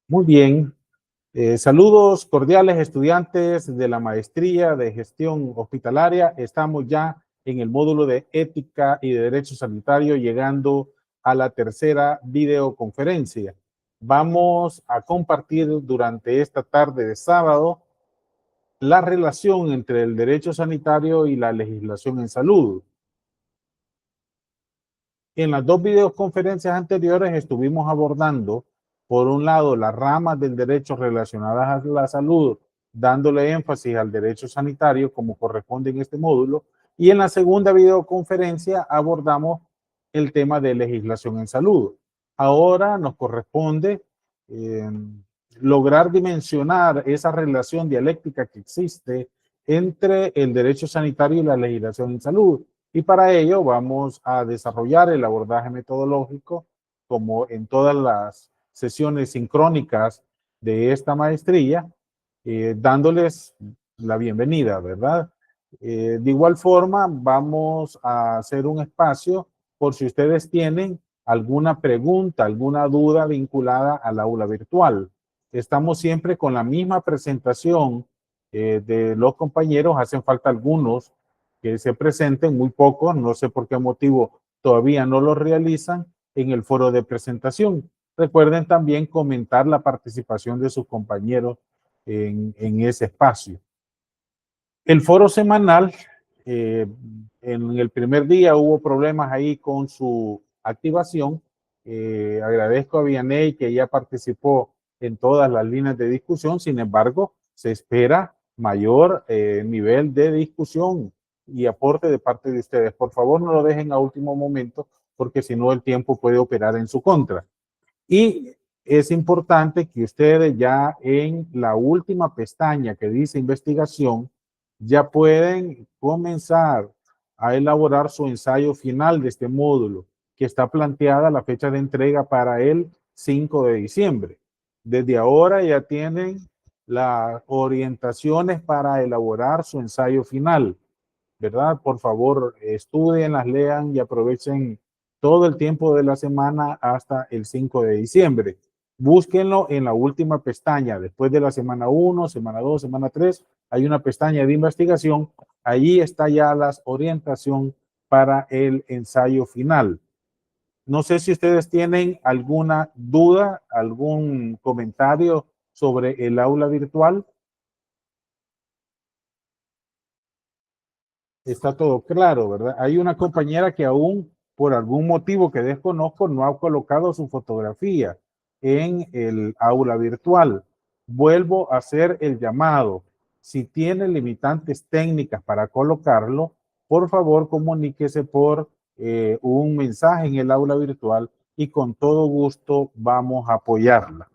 Muy bien. Saludos cordiales, estudiantes de la maestría de gestión hospitalaria. Estamos ya en el módulo de ética y de derecho sanitario, llegando a la tercera videoconferencia. Vamos a compartir durante esta tarde de sábado la relación entre el derecho sanitario y la legislación en salud. En las dos videoconferencias anteriores estuvimos abordando, por un lado, las ramas del derecho relacionadas a la salud, dándole énfasis al derecho sanitario como corresponde en este módulo, y en la segunda videoconferencia abordamos el tema de legislación en salud. Ahora nos corresponde eh, lograr dimensionar esa relación dialéctica que existe entre el derecho sanitario y la legislación en salud. Y para ello vamos a desarrollar el abordaje metodológico, como en todas las sesiones sincrónicas de esta maestría, dándoles la bienvenida, ¿verdad? De igual forma, vamos a hacer un espacio por si ustedes tienen alguna pregunta, alguna duda vinculada al aula virtual. Estamos siempre con la misma presentación de los compañeros, hacen falta algunos que se presenten, muy pocos, no sé por qué motivo todavía no lo realizan en el foro de presentación. Recuerden también comentar la participación de sus compañeros en ese espacio. El foro semanal, en el primer día hubo problemas ahí con su activación. Agradezco a Vianey que ya participó en todas las líneas de discusión, sin embargo, se espera mayor nivel de discusión y aporte de parte de ustedes. Por favor, no lo dejen a último momento, porque si no el tiempo puede operar en su contra. Y es importante que ustedes ya en la última pestaña que dice investigación, ya pueden comenzar a elaborar su ensayo final de este módulo, que está planteada la fecha de entrega para el 5 de diciembre. Desde ahora ya tienen las orientaciones para elaborar su ensayo final, ¿verdad? Por favor, estudien, las lean y aprovechen todo el tiempo de la semana hasta el 5 de diciembre. Búsquenlo en la última pestaña, después de la semana 1, semana 2, semana 3, hay una pestaña de investigación, allí está ya la orientación para el ensayo final. No sé si ustedes tienen alguna duda, algún comentario sobre el aula virtual. Está todo claro, ¿verdad? Hay una compañera que aún por algún motivo que desconozco no ha colocado su fotografía en el aula virtual. Vuelvo a hacer el llamado. Si tiene limitantes técnicas para colocarlo, por favor comuníquese por un mensaje en el aula virtual y con todo gusto vamos a apoyarla.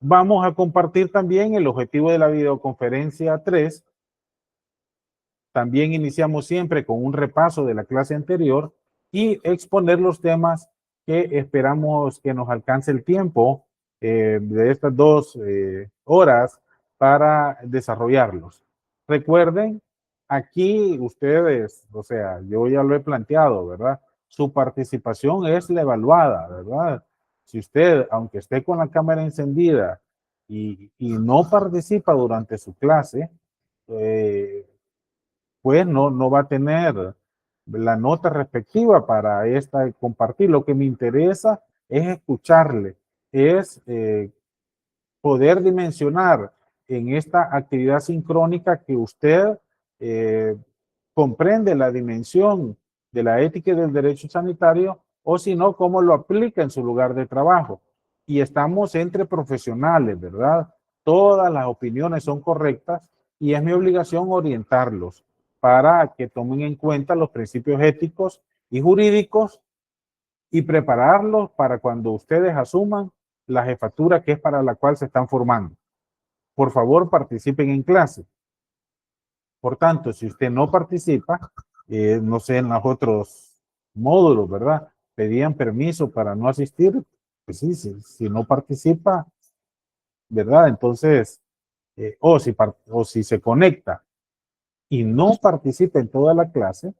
Vamos a compartir también el objetivo de la videoconferencia 3. También iniciamos siempre con un repaso de la clase anterior y exponer los temas que esperamos que nos alcance el tiempo de estas 2 horas para desarrollarlos. Recuerden, aquí ustedes, o sea, yo ya lo he planteado, ¿verdad? Su participación es la evaluada, ¿verdad? Si usted, aunque esté con la cámara encendida y no participa durante su clase, pues no va a tener la nota respectiva para esta compartir. Lo que me interesa es escucharle, es poder dimensionar en esta actividad sincrónica que usted comprende la dimensión de la ética y del derecho sanitario, o si no, cómo lo aplica en su lugar de trabajo. Y estamos entre profesionales, ¿verdad? Todas las opiniones son correctas y es mi obligación orientarlos para que tomen en cuenta los principios éticos y jurídicos y prepararlos para cuando ustedes asuman la jefatura que es para la cual se están formando. Por favor, participen en clase. Por tanto, si usted no participa, no sé, en los otros módulos, ¿verdad? Pedían permiso para no asistir, pues sí, si no participa, ¿verdad? Entonces, o si se conecta y no participa en toda la clase,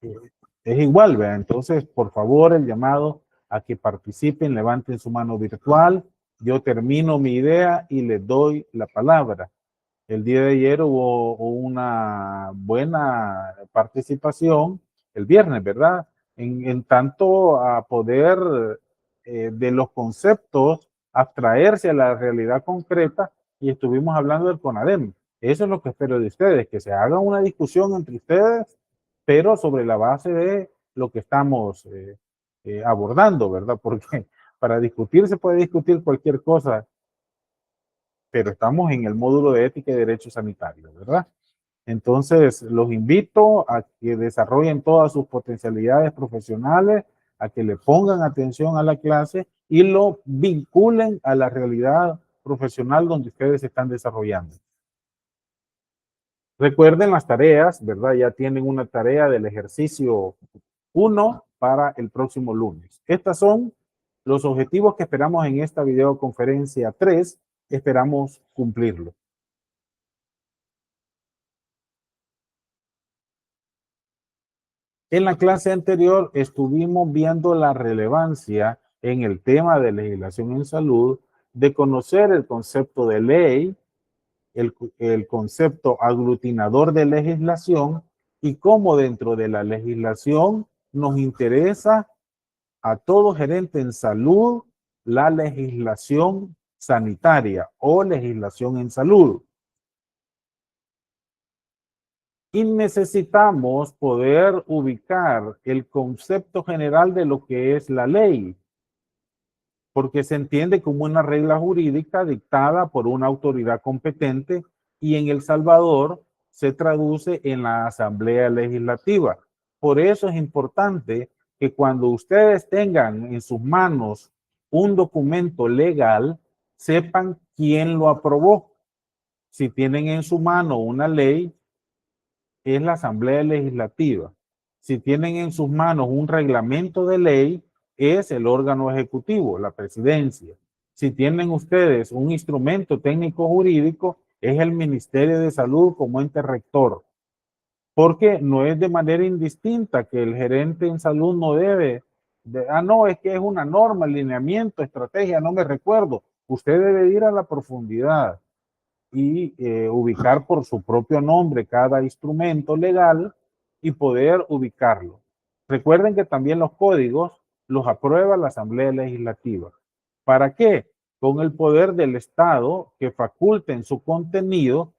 es igual, ¿verdad? Entonces, por favor, el llamado a que participen, levanten su mano virtual Yo termino mi idea y les doy la palabra. El día de ayer hubo una buena participación, el viernes, ¿verdad? En tanto a poder de los conceptos abstraerse a la realidad concreta y estuvimos hablando del CONADEM. Eso es lo que espero de ustedes, que se haga una discusión entre ustedes, pero sobre la base de lo que estamos abordando, ¿verdad? Porque para discutir se puede discutir cualquier cosa, pero estamos en el módulo de ética y derechos sanitarios, ¿verdad? Entonces, los invito a que desarrollen todas sus potencialidades profesionales, a que le pongan atención a la clase y lo vinculen a la realidad profesional donde ustedes se están desarrollando. Recuerden las tareas, ¿verdad? Ya tienen una tarea del ejercicio 1 para el próximo lunes. Estos son los objetivos que esperamos en esta videoconferencia 3. Esperamos cumplirlo. En la clase anterior estuvimos viendo la relevancia en el tema de legislación en salud de conocer el concepto de ley, el concepto aglutinador de legislación y cómo dentro de la legislación nos interesa a todo gerente en salud la legislación sanitaria o legislación en salud. Y necesitamos poder ubicar el concepto general de lo que es la ley, porque se entiende como una regla jurídica dictada por una autoridad competente y en El Salvador se traduce en la Asamblea Legislativa. Por eso es importante que cuando ustedes tengan en sus manos un documento legal, sepan quién lo aprobó. Si tienen en su mano una ley, es la Asamblea Legislativa. Si tienen en sus manos un reglamento de ley, es el órgano ejecutivo, la presidencia. Si tienen ustedes un instrumento técnico jurídico, es el Ministerio de Salud como ente rector. Porque no es de manera indistinta que el gerente en salud no debe, no, es que es una norma, lineamiento, estrategia, no me recuerdo. Usted debe ir a la profundidad y ubicar por su propio nombre cada instrumento legal y poder ubicarlo. Recuerden que también los códigos los aprueba la Asamblea Legislativa. ¿Para qué? Con el poder del Estado que faculta en su contenido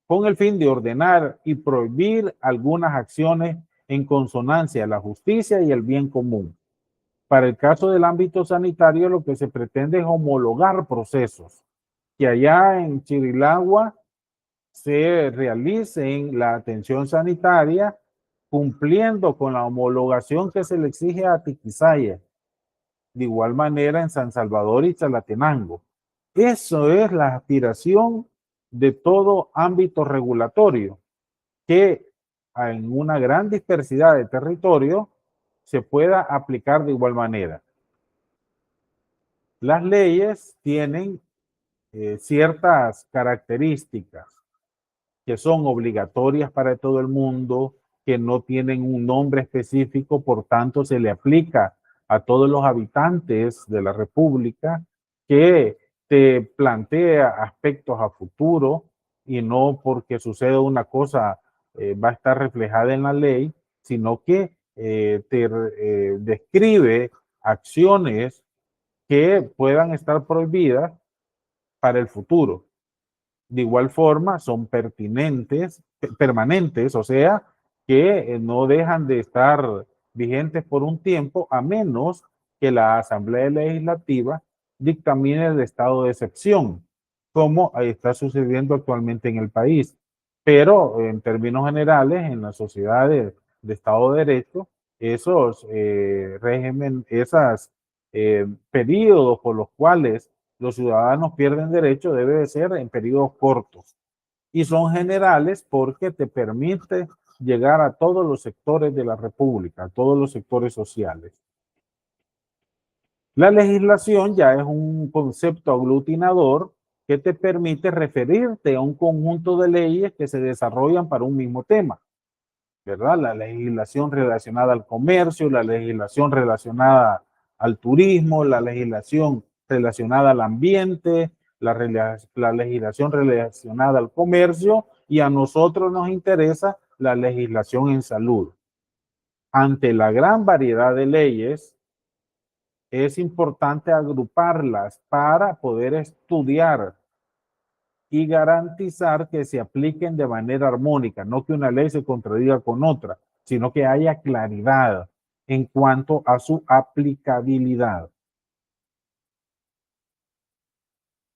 con el fin de ordenar y prohibir algunas acciones en consonancia a la justicia y el bien común. Para el caso del ámbito sanitario, lo que se pretende es homologar procesos que allá en Chirilagua se realicen la atención sanitaria cumpliendo con la homologación que se le exige a Tiquisaya. De igual manera en San Salvador y Chalatenango. Eso es la aspiración de todo ámbito regulatorio, que en una gran diversidad de territorio se pueda aplicar de igual manera. Las leyes tienen ciertas características que son obligatorias para todo el mundo, que no tienen un nombre específico, por tanto se le aplica a todos los habitantes de la República, que te plantea aspectos a futuro y no porque suceda una cosa va a estar reflejada en la ley, sino que te describe acciones que puedan estar prohibidas para el futuro. De igual forma, son permanentes, o sea, que no dejan de estar vigentes por un tiempo, a menos que la Asamblea Legislativa dictamine el estado de excepción, como está sucediendo actualmente en el país. Pero en términos generales, en las sociedades de Estado de Derecho, esos periodos por los cuales los ciudadanos pierden derecho debe de ser en periodos cortos y son generales porque te permite llegar a todos los sectores de la República, a todos los sectores sociales. La legislación ya es un concepto aglutinador que te permite referirte a un conjunto de leyes que se desarrollan para un mismo tema, ¿verdad? La legislación relacionada al comercio, la legislación relacionada al turismo, la legislación relacionada al ambiente, la legislación relacionada al comercio, y a nosotros nos interesa la legislación en salud. Ante la gran variedad de leyes, es importante agruparlas para poder estudiar y garantizar que se apliquen de manera armónica, no que una ley se contradiga con otra, sino que haya claridad en cuanto a su aplicabilidad.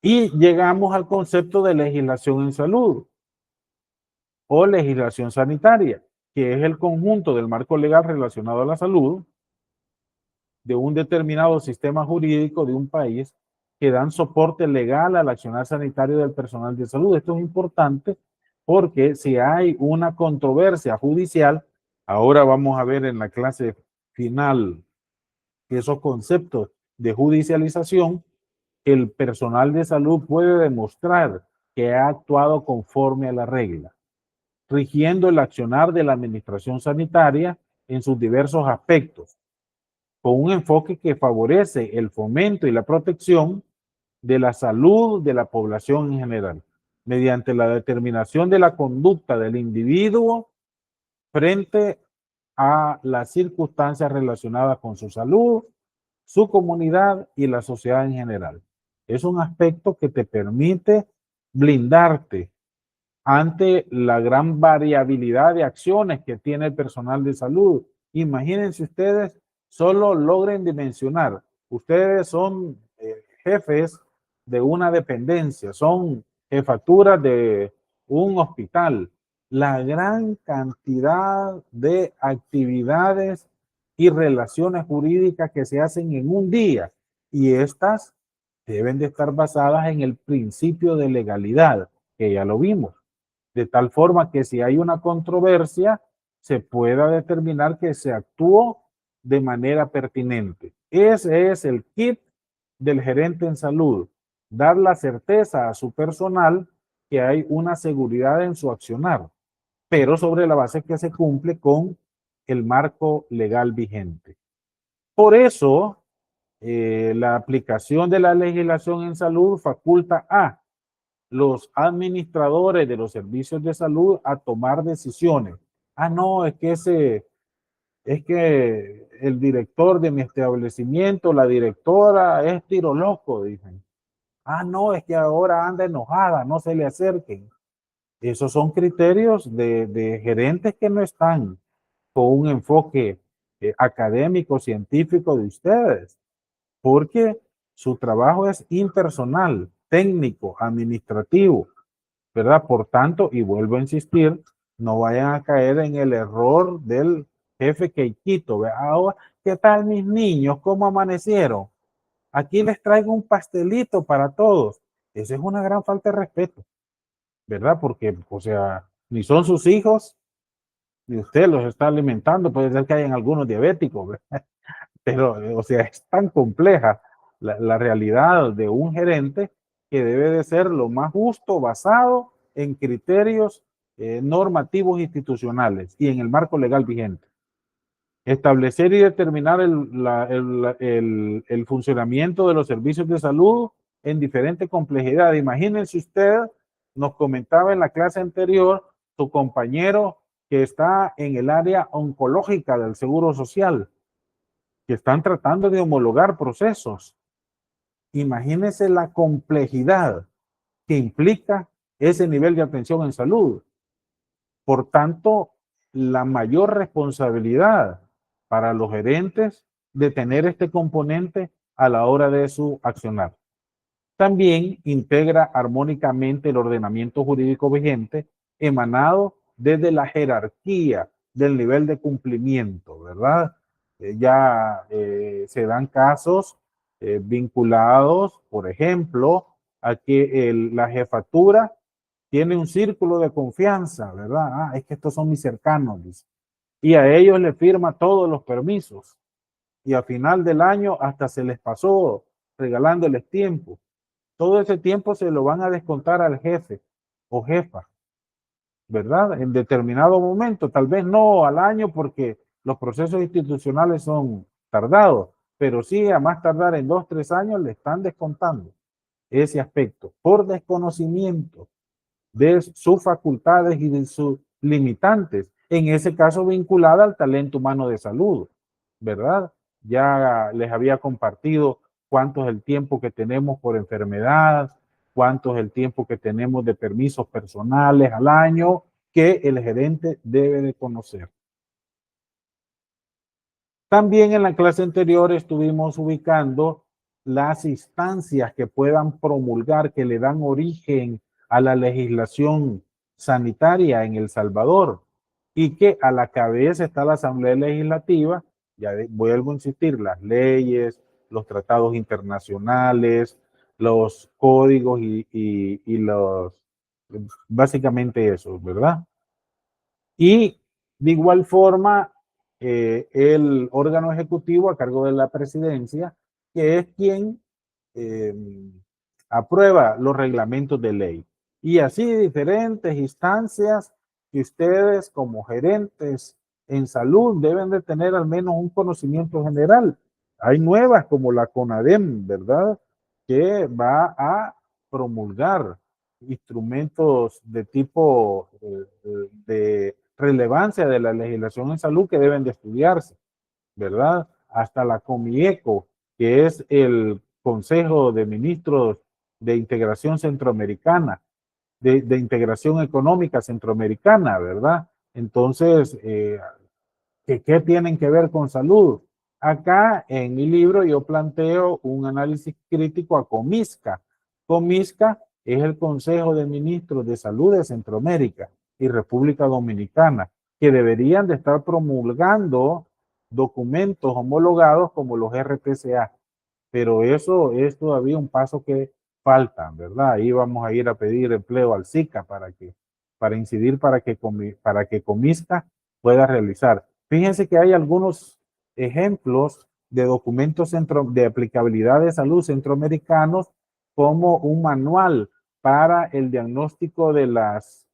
Y llegamos al concepto de legislación en salud o legislación sanitaria, que es el conjunto del marco legal relacionado a la salud de un determinado sistema jurídico de un país que dan soporte legal al accionar sanitario del personal de salud. Esto es importante porque si hay una controversia judicial, ahora vamos a ver en la clase final esos conceptos de judicialización, el personal de salud puede demostrar que ha actuado conforme a la regla, rigiendo el accionar de la administración sanitaria en sus diversos aspectos, con un enfoque que favorece el fomento y la protección de la salud de la población en general, mediante la determinación de la conducta del individuo frente a las circunstancias relacionadas con su salud, su comunidad y la sociedad en general. Es un aspecto que te permite blindarte ante la gran variabilidad de acciones que tiene el personal de salud. Imagínense ustedes, solo logren dimensionar. Ustedes son jefes de una dependencia, son jefaturas de un hospital. La gran cantidad de actividades y relaciones jurídicas que se hacen en un día, y estas deben de estar basadas en el principio de legalidad, que ya lo vimos, de tal forma que si hay una controversia, se pueda determinar que se actuó de manera pertinente. Ese es el kit del gerente en salud, dar la certeza a su personal que hay una seguridad en su accionar, pero sobre la base que se cumple con el marco legal vigente. Por eso, la aplicación de la legislación en salud faculta a los administradores de los servicios de salud a tomar decisiones. Ah, no, es que el director de mi establecimiento, la directora es tiro loco, dicen. Ah, no, es que ahora anda enojada, no se le acerquen. Esos son criterios de gerentes que no están con un enfoque académico, científico de ustedes, porque su trabajo es impersonal, técnico, administrativo, ¿verdad? Por tanto, y vuelvo a insistir, no vayan a caer en el error del jefe queitito. Ahora, ¿qué tal mis niños? ¿Cómo amanecieron? Aquí les traigo un pastelito para todos. Esa es una gran falta de respeto, ¿verdad? Porque, o sea, ni son sus hijos, ni usted los está alimentando. Puede ser que hayan algunos diabéticos, ¿verdad? Pero, o sea, es tan compleja la realidad de un gerente que debe de ser lo más justo, basado en criterios normativos institucionales y en el marco legal vigente. Establecer y determinar el funcionamiento de los servicios de salud en diferente complejidad. Imagínense usted, nos comentaba en la clase anterior, su compañero que está en el área oncológica del Seguro Social, que están tratando de homologar procesos. Imagínense la complejidad que implica ese nivel de atención en salud. Por tanto, la mayor responsabilidad para los gerentes de tener este componente a la hora de su accionar. También integra armónicamente el ordenamiento jurídico vigente emanado desde la jerarquía del nivel de cumplimiento, ¿verdad? Se dan casos vinculados, por ejemplo, a que la jefatura tiene un círculo de confianza, ¿verdad? Ah, es que estos son mis cercanos, dice. Y a ellos les firma todos los permisos. Y a final del año hasta se les pasó regalándoles tiempo. Todo ese tiempo se lo van a descontar al jefe o jefa, ¿verdad? En determinado momento, tal vez no al año porque los procesos institucionales son tardados, pero sí a más tardar en 2, 3 años le están descontando ese aspecto por desconocimiento de sus facultades y de sus limitantes, en ese caso vinculada al talento humano de salud, ¿verdad? Ya les había compartido cuánto es el tiempo que tenemos por enfermedad, cuánto es el tiempo que tenemos de permisos personales al año, que el gerente debe de conocer. También en la clase anterior estuvimos ubicando las instancias que puedan promulgar, que le dan origen a la legislación sanitaria en El Salvador, y que a la cabeza está la Asamblea Legislativa. Ya voy a insistir, las leyes, los tratados internacionales, los códigos y los, básicamente eso, ¿verdad? Y de igual forma, el órgano ejecutivo a cargo de la presidencia, que es quien eh, aprueba los reglamentos de ley. Y así diferentes instancias que ustedes como gerentes en salud deben de tener al menos un conocimiento general. Hay nuevas como la CONADEM, ¿verdad? Que va a promulgar instrumentos de tipo de relevancia de la legislación en salud que deben de estudiarse, ¿verdad? Hasta la COMIECO, que es el Consejo de Ministros de Integración Centroamericana, de Integración Económica Centroamericana, ¿verdad? Entonces, ¿qué tienen que ver con salud? Acá en mi libro yo planteo un análisis crítico a Comisca. Comisca es el Consejo de Ministros de Salud de Centroamérica y República Dominicana, que deberían de estar promulgando documentos homologados como los RTCA, pero eso es todavía un paso que falta, ¿verdad? Ahí vamos a ir a pedir empleo al SICA para incidir para que Comisca pueda realizar. Fíjense que hay algunos ejemplos de documentos de aplicabilidad de salud centroamericanos, como un manual para el diagnóstico de las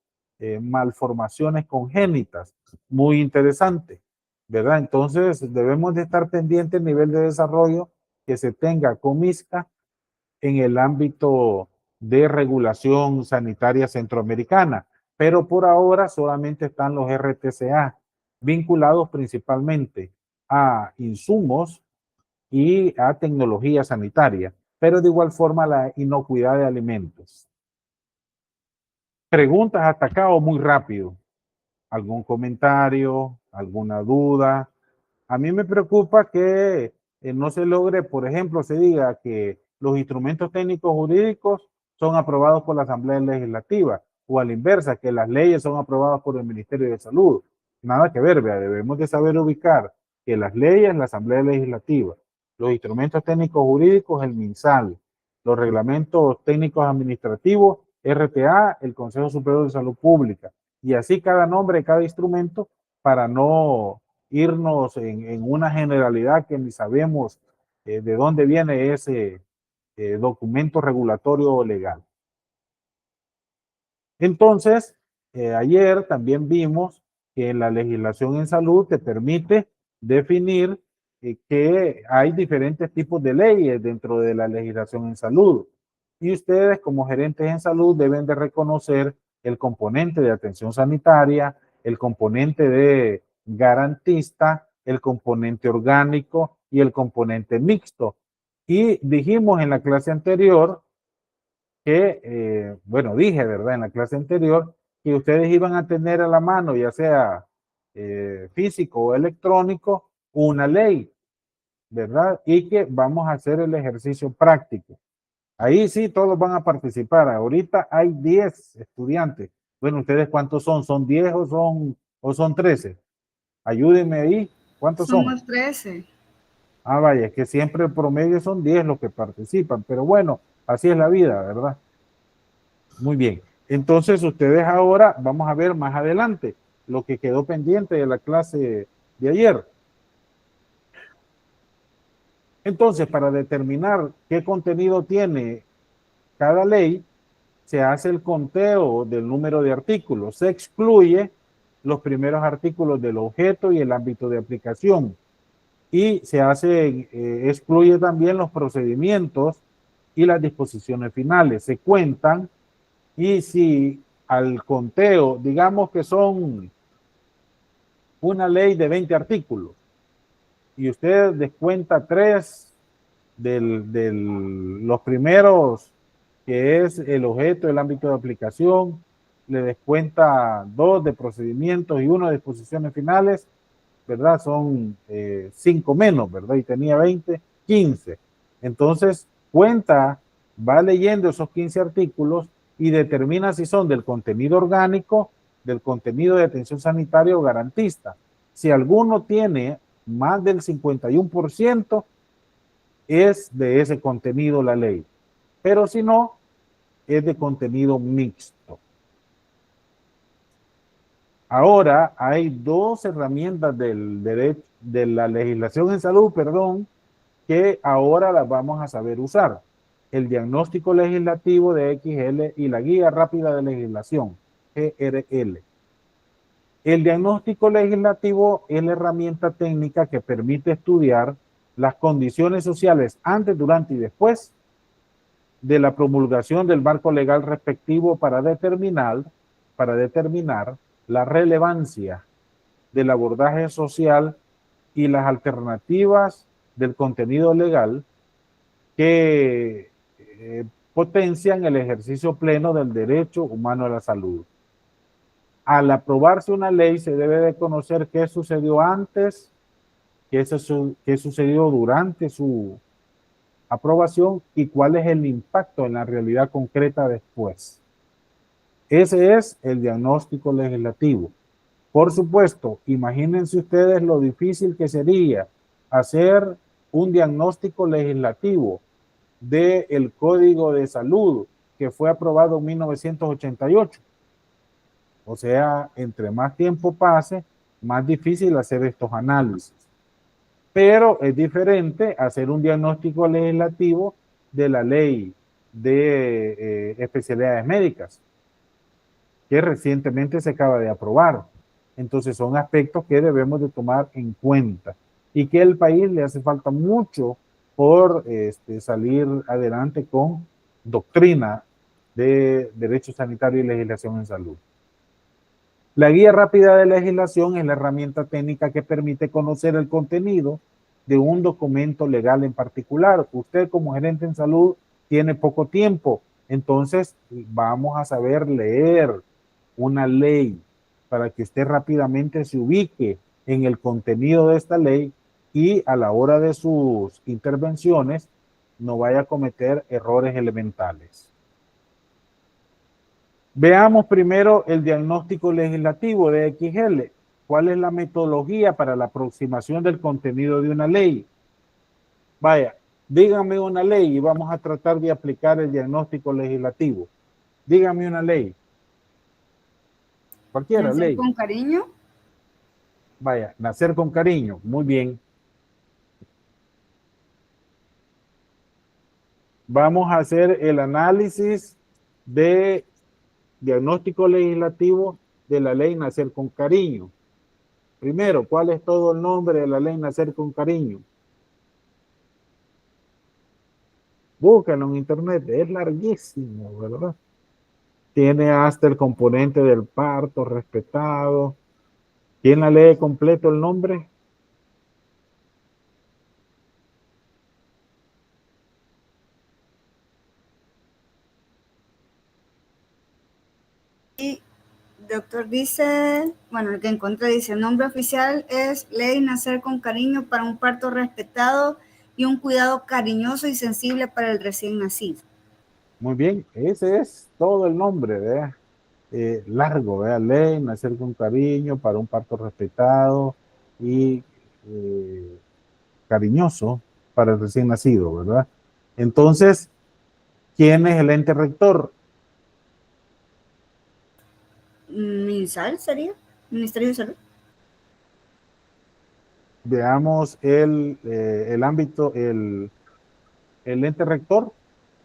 malformaciones congénitas. Muy interesante, ¿verdad? Entonces debemos de estar pendientes del nivel de desarrollo que se tenga Comisca en el ámbito de regulación sanitaria centroamericana, pero por ahora solamente están los RTCA, vinculados principalmente a insumos y a tecnología sanitaria, pero de igual forma la inocuidad de alimentos. Preguntas hasta acá o muy rápido. ¿Algún comentario? ¿Alguna duda? A mí me preocupa que no se logre, por ejemplo, se diga que los instrumentos técnicos jurídicos son aprobados por la Asamblea Legislativa, o a la inversa, que las leyes son aprobadas por el Ministerio de Salud. Nada que ver, ¿vea? Debemos de saber ubicar que las leyes, la Asamblea Legislativa, los instrumentos técnicos jurídicos, el MinSal, los reglamentos técnicos administrativos, RTA, el Consejo Superior de Salud Pública, y así cada nombre, cada instrumento, para no irnos en una generalidad que ni sabemos de dónde viene ese documento regulatorio o legal. Entonces, ayer también vimos que la legislación en salud te permite definir que hay diferentes tipos de leyes dentro de la legislación en salud. Y ustedes como gerentes en salud deben de reconocer el componente de atención sanitaria, el componente de garantista, el componente orgánico y el componente mixto. Y dijimos en la clase anterior que, bueno, dije, ¿verdad? En la clase anterior, que ustedes iban a tener a la mano, ya sea físico o electrónico, una ley, ¿verdad? Y que vamos a hacer el ejercicio práctico. Ahí sí todos van a participar. Ahorita hay 10 estudiantes. Bueno, ¿ustedes cuántos son? ¿Son 10 o son 13? Ayúdenme ahí. ¿Cuántos son? Somos 13. Ah, vaya, es que siempre el promedio son 10 los que participan, pero bueno, así es la vida, ¿verdad? Muy bien. Entonces ustedes ahora, vamos a ver más adelante lo que quedó pendiente de la clase de ayer. Entonces, para determinar qué contenido tiene cada ley, se hace el conteo del número de artículos. Se excluye los primeros artículos del objeto y el ámbito de aplicación. y se hace, excluye también los procedimientos y las disposiciones finales. Se cuentan y si al conteo, digamos que son una ley de 20 artículos y usted descuenta 3 los primeros, que es el objeto, el ámbito de aplicación, le descuenta 2 de procedimientos y 1 de disposiciones finales, ¿verdad? Son 5 menos, ¿verdad? Y tenía 20, 15. Entonces, cuenta, va leyendo esos 15 artículos y determina si son del contenido orgánico, del contenido de atención sanitaria o garantista. Si alguno tiene más del 51%, es de ese contenido la ley. Pero si no, es de contenido mixto. Ahora hay 2 herramientas del derecho, de la legislación en salud, perdón, que ahora las vamos a saber usar. El diagnóstico legislativo de XL y la guía rápida de legislación, GRL. El diagnóstico legislativo es la herramienta técnica que permite estudiar las condiciones sociales antes, durante y después de la promulgación del marco legal respectivo para determinar la relevancia del abordaje social y las alternativas del contenido legal que potencian el ejercicio pleno del derecho humano a la salud. Al aprobarse una ley se debe de conocer qué sucedió antes, qué sucedió durante su aprobación y cuál es el impacto en la realidad concreta después. Ese es el diagnóstico legislativo. Por supuesto, imagínense ustedes lo difícil que sería hacer un diagnóstico legislativo del Código de Salud que fue aprobado en 1988. O sea, entre más tiempo pase, más difícil hacer estos análisis. Pero es diferente hacer un diagnóstico legislativo de la ley de especialidades médicas, que recientemente se acaba de aprobar. Entonces son aspectos que debemos de tomar en cuenta y que al país le hace falta mucho por salir adelante con doctrina de derecho sanitario y legislación en salud. La guía rápida de legislación es la herramienta técnica que permite conocer el contenido de un documento legal en particular. Usted como gerente en salud tiene poco tiempo, entonces vamos a saber leer una ley para que usted rápidamente se ubique en el contenido de esta ley y a la hora de sus intervenciones no vaya a cometer errores elementales. Veamos primero el diagnóstico legislativo de XL. ¿Cuál es la metodología para la aproximación del contenido de una ley? Vaya, dígame una ley y vamos a tratar de aplicar el diagnóstico legislativo. Dígame una ley. Cualquiera, Nacer ley. con cariño. Vaya, nacer con cariño. Muy bien. Vamos a hacer el análisis de diagnóstico legislativo de la ley Nacer con Cariño. Primero, ¿cuál es todo el nombre de la ley Nacer con Cariño? Búsquenlo en internet, es larguísimo, ¿verdad? Tiene hasta el componente del parto respetado. ¿Quién la lee completo el nombre? Y doctor dice, bueno, el que encontré dice, el nombre oficial es Ley Nacer con Cariño para un parto respetado y un cuidado cariñoso y sensible para el recién nacido. Muy bien, ese es todo el nombre, ¿verdad? Largo, ¿verdad? Ley Nacer con Cariño para un parto respetado y cariñoso para el recién nacido, ¿verdad? Entonces, ¿quién es el ente rector? ¿MinSal sería? ¿Ministerio de Salud? Veamos el ámbito, el ente rector.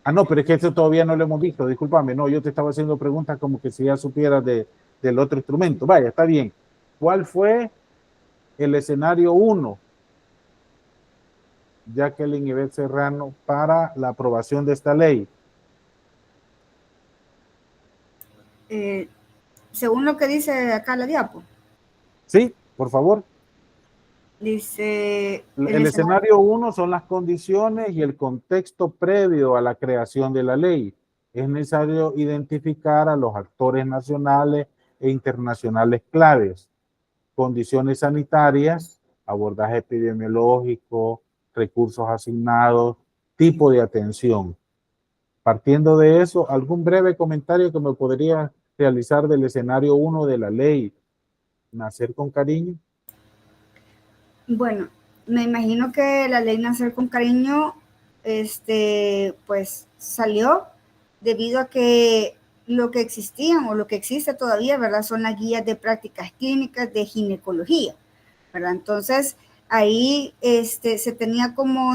Ah, no, pero es que eso todavía no lo hemos visto, discúlpame, no, yo te estaba haciendo preguntas como que si ya supieras del otro instrumento. Vaya, está bien. ¿Cuál fue el escenario 1 Jacqueline Ivette Serrano, para la aprobación de esta ley? Según lo que dice acá la diapo, Sí, por favor. dice El escenario 1 son las condiciones y el contexto previo a la creación de la ley. Es necesario identificar a los actores nacionales e internacionales claves, condiciones sanitarias, abordaje epidemiológico, recursos asignados, tipo de atención. Partiendo de eso, ¿algún breve comentario que me podría realizar del escenario 1 de la ley Nacer con Cariño? Bueno, me imagino que la ley Nacer con Cariño, pues salió debido a que lo que existían o lo que existe todavía, ¿verdad? Son las guías de prácticas clínicas de ginecología, ¿verdad? Entonces, ahí se tenía como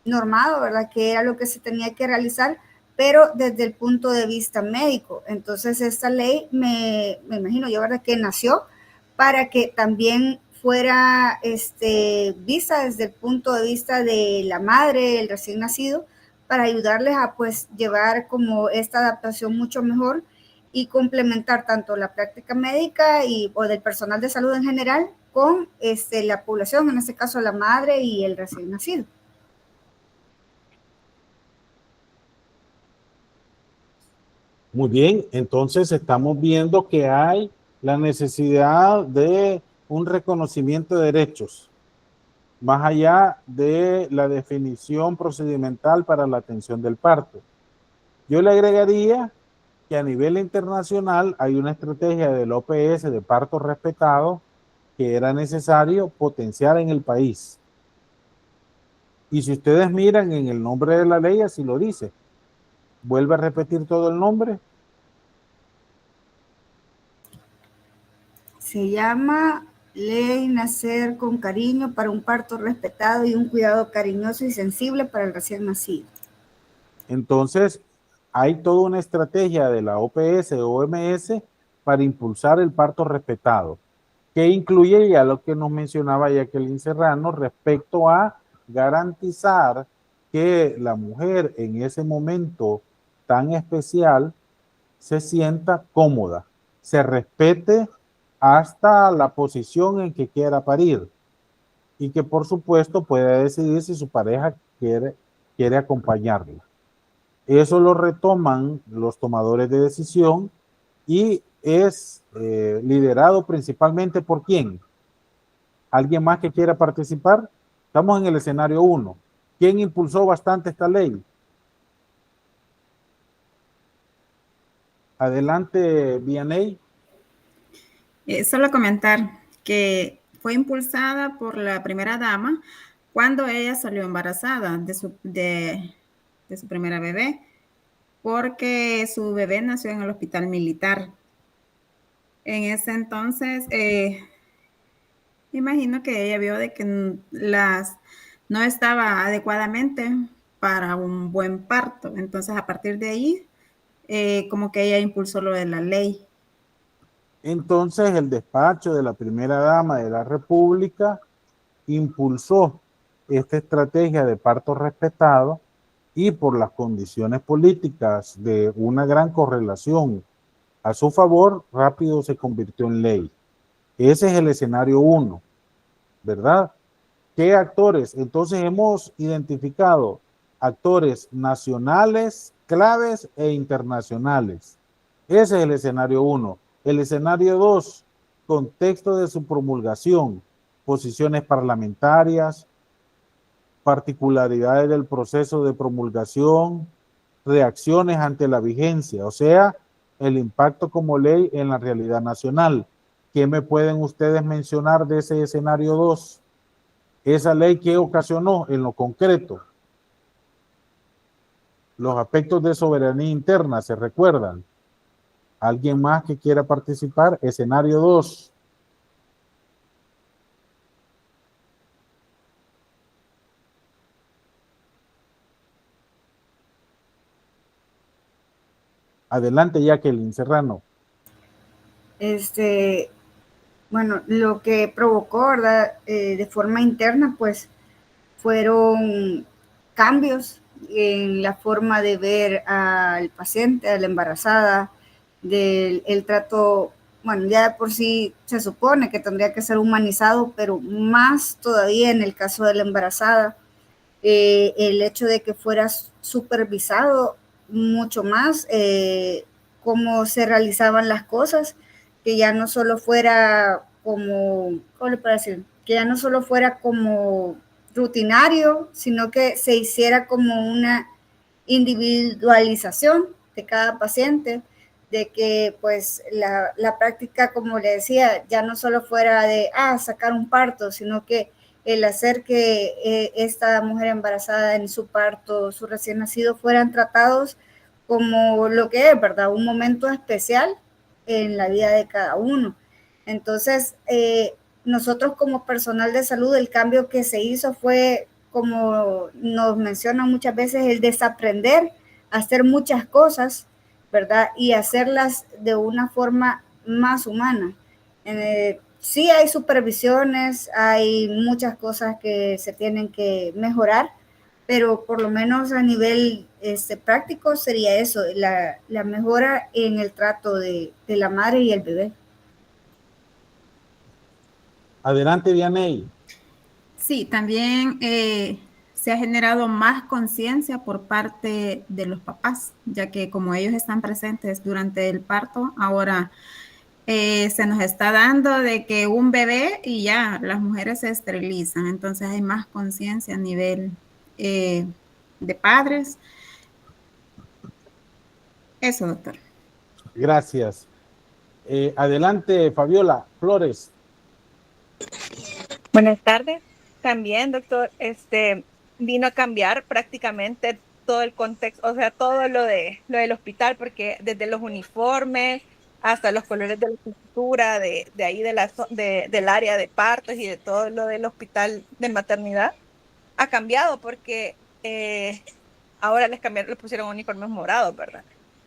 normado, ¿verdad? Que era lo que se tenía que realizar, pero desde el punto de vista médico. Entonces, esta ley, me imagino yo, ¿verdad? Que nació para que también fuera vista desde el punto de vista de la madre, el recién nacido, para ayudarles a pues llevar como esta adaptación mucho mejor y complementar tanto la práctica médica o del personal de salud en general con la población, en este caso la madre y el recién nacido. Muy bien, entonces estamos viendo que hay la necesidad de un reconocimiento de derechos, más allá de la definición procedimental para la atención del parto. Yo le agregaría que a nivel internacional hay una estrategia del OPS de parto respetado que era necesario potenciar en el país. Y si ustedes miran en el nombre de la ley, así lo dice. Vuelve a repetir todo el nombre. Se llama Ley Nacer con Cariño para un parto respetado y un cuidado cariñoso y sensible para el recién nacido. Entonces, hay toda una estrategia de la OPS o OMS para impulsar el parto respetado, que incluye ya lo que nos mencionaba Jacqueline Serrano respecto a garantizar que la mujer en ese momento tan especial se sienta cómoda, se respete hasta la posición en que quiera parir y que por supuesto pueda decidir si su pareja quiere acompañarla. Eso lo retoman los tomadores de decisión y es liderado principalmente por ¿quién? ¿Alguien más que quiera participar? Estamos en el escenario 1. ¿Quién impulsó bastante esta ley? Adelante, Vianey. Solo comentar que fue impulsada por la primera dama cuando ella salió embarazada de su primera bebé, porque su bebé nació en el hospital militar. En ese entonces, imagino que ella vio de que no estaba adecuadamente para un buen parto. Entonces, a partir de ahí, como que ella impulsó lo de la ley. Entonces, el despacho de la primera dama de la República impulsó esta estrategia de parto respetado y por las condiciones políticas de una gran correlación a su favor, rápido se convirtió en ley. Ese es el escenario 1, ¿verdad? ¿Qué actores? Entonces hemos identificado actores nacionales, claves e internacionales. Ese es el escenario 1. El escenario 2, contexto de su promulgación, posiciones parlamentarias, particularidades del proceso de promulgación, reacciones ante la vigencia, o sea, el impacto como ley en la realidad nacional. ¿Qué me pueden ustedes mencionar de ese escenario 2? Esa ley que ocasionó en lo concreto los aspectos de soberanía interna, ¿se recuerdan? ¿Alguien más que quiera participar? Escenario 2. Adelante, Jacqueline Serrano. Bueno, lo que provocó, ¿verdad? De forma interna, pues fueron cambios en la forma de ver al paciente, a la embarazada, del el trato, bueno, ya de por sí se supone que tendría que ser humanizado, pero más todavía en el caso de la embarazada, el hecho de que fuera supervisado mucho más cómo se realizaban las cosas, que ya no solo fuera como, ¿cómo le puedo decir? Que ya no solo fuera como rutinario, sino que se hiciera como una individualización de cada paciente, de que pues la práctica, como le decía, ya no solo fuera de sacar un parto, sino que el hacer que esta mujer embarazada en su parto, su recién nacido, fueran tratados como lo que es, ¿verdad? Un momento especial en la vida de cada uno. Entonces, nosotros como personal de salud, el cambio que se hizo fue, como nos mencionan muchas veces, el desaprender a hacer muchas cosas, ¿verdad? Y hacerlas de una forma más humana. Sí hay supervisiones, hay muchas cosas que se tienen que mejorar, pero por lo menos a nivel práctico sería eso, la mejora en el trato de la madre y el bebé. Adelante, Dianey. Sí, también se ha generado más conciencia por parte de los papás, ya que como ellos están presentes durante el parto, ahora se nos está dando de que un bebé y ya las mujeres se esterilizan, entonces hay más conciencia a nivel de padres. Eso, doctor. Gracias. Adelante, Fabiola Flores. Buenas tardes. También, doctor, vino a cambiar prácticamente todo el contexto, o sea, todo lo del hospital, porque desde los uniformes hasta los colores de la estructura, de ahí del área de partos y de todo lo del hospital de maternidad, ha cambiado porque ahora les pusieron uniformes morados, ¿verdad?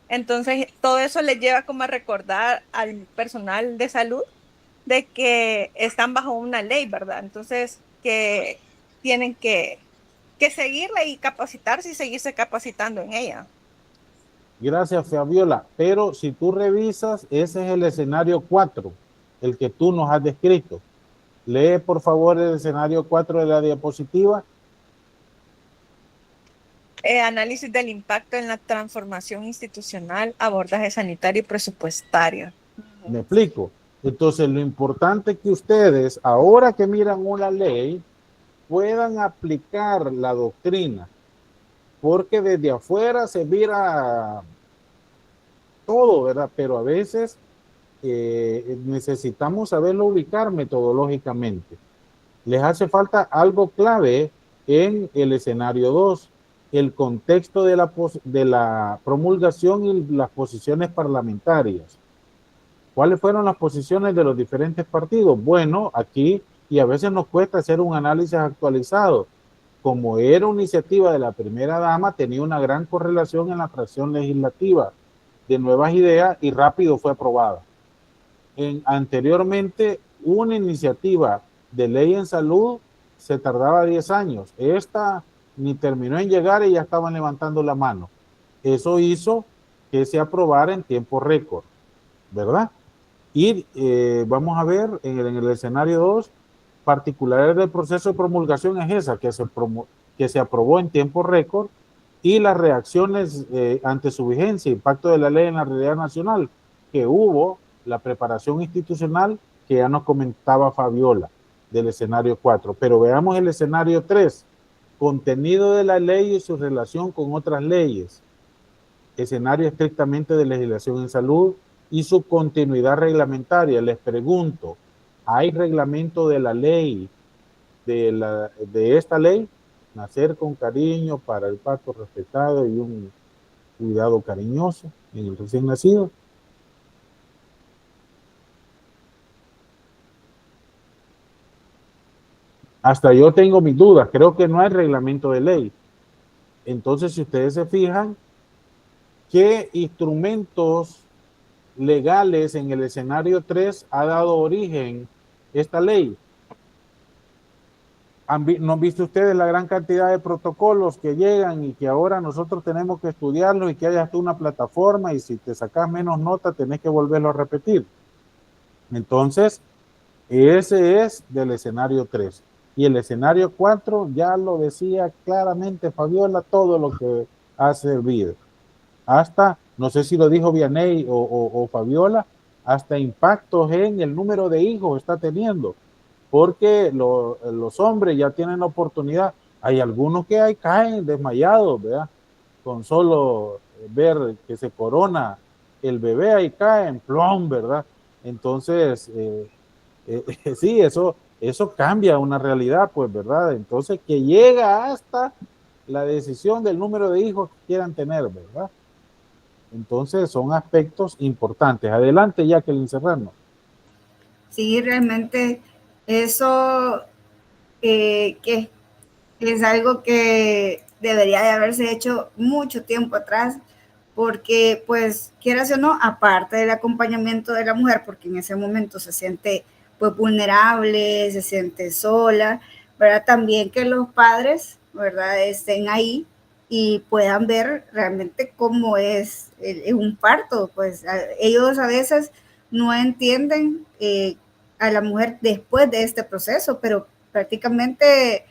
Entonces, todo eso les lleva como a recordar al personal de salud de que están bajo una ley, ¿verdad? Entonces, que tienen que seguirla y capacitarse y seguirse capacitando en ella. Gracias, Fabiola. Pero si tú revisas, ese es el escenario 4, el que tú nos has descrito. Lee, por favor, el escenario 4 de la diapositiva. Análisis del impacto en la transformación institucional, abordaje sanitario y presupuestario. Me explico. Entonces, lo importante es que ustedes, ahora que miran una ley, puedan aplicar la doctrina, porque desde afuera se mira todo, ¿verdad? Pero a veces necesitamos saberlo ubicar metodológicamente. Les hace falta algo clave en el escenario 2, el contexto de la promulgación y las posiciones parlamentarias. ¿Cuáles fueron las posiciones de los diferentes partidos? Bueno, aquí, y a veces nos cuesta hacer un análisis actualizado. Como era una iniciativa de la primera dama, tenía una gran correlación en la fracción legislativa de Nuevas Ideas y rápido fue aprobada. Anteriormente, una iniciativa de ley en salud se tardaba 10 años. Esta ni terminó en llegar y ya estaban levantando la mano. Eso hizo que se aprobara en tiempo récord, ¿verdad? Y vamos a ver en el escenario 2, particulares del proceso de promulgación es esa, que se aprobó en tiempo récord, y las reacciones ante su vigencia, impacto de la ley en la realidad nacional, que hubo la preparación institucional que ya nos comentaba Fabiola del escenario 4. Pero veamos el escenario 3, contenido de la ley y su relación con otras leyes, escenario estrictamente de legislación en salud y su continuidad reglamentaria. Les pregunto, ¿hay reglamento de la ley, de esta ley? Nacer con cariño para el parto respetado y un cuidado cariñoso en el recién nacido. Hasta yo tengo mis dudas, creo que no hay reglamento de ley. Entonces, si ustedes se fijan, ¿qué instrumentos legales en el escenario 3 ha dado origen esta ley? ¿No han visto ustedes la gran cantidad de protocolos que llegan y que ahora nosotros tenemos que estudiarlos y que hay hasta una plataforma y si te sacas menos nota tenés que volverlo a repetir? Entonces, ese es del escenario 3. Y el escenario 4 ya lo decía claramente Fabiola, todo lo que ha servido. Hasta, no sé si lo dijo Vianey o Fabiola, hasta impactos en el número de hijos está teniendo, porque los hombres ya tienen la oportunidad. Hay algunos que ahí caen desmayados, ¿verdad? Con solo ver que se corona el bebé, ahí caen, plom, ¿verdad? Entonces, sí, eso cambia una realidad, pues, ¿verdad? Entonces, que llega hasta la decisión del número de hijos que quieran tener, ¿verdad? Entonces, son aspectos importantes. Adelante, Jacqueline Serrano. Sí, realmente eso que es algo que debería de haberse hecho mucho tiempo atrás, porque pues quieras o no, aparte del acompañamiento de la mujer, porque en ese momento se siente pues vulnerable, se siente sola, ¿verdad? También que los padres, ¿verdad? Estén ahí y puedan ver realmente cómo es un parto, pues ellos a veces no entienden a la mujer después de este proceso, pero prácticamente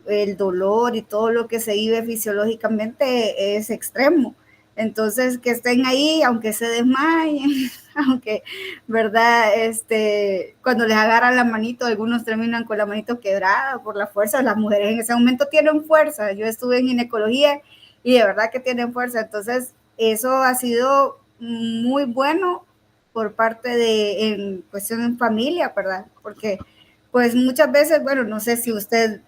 el dolor y todo lo que se vive fisiológicamente es extremo. Entonces, que estén ahí, aunque se desmayen, aunque, ¿verdad? Cuando les agarran la manito, algunos terminan con la manito quebrada por la fuerza. Las mujeres en ese momento tienen fuerza. Yo estuve en ginecología y de verdad que tienen fuerza. Entonces, eso ha sido muy bueno por parte de, en cuestión en familia, ¿verdad? Porque, pues muchas veces, bueno, no sé si usted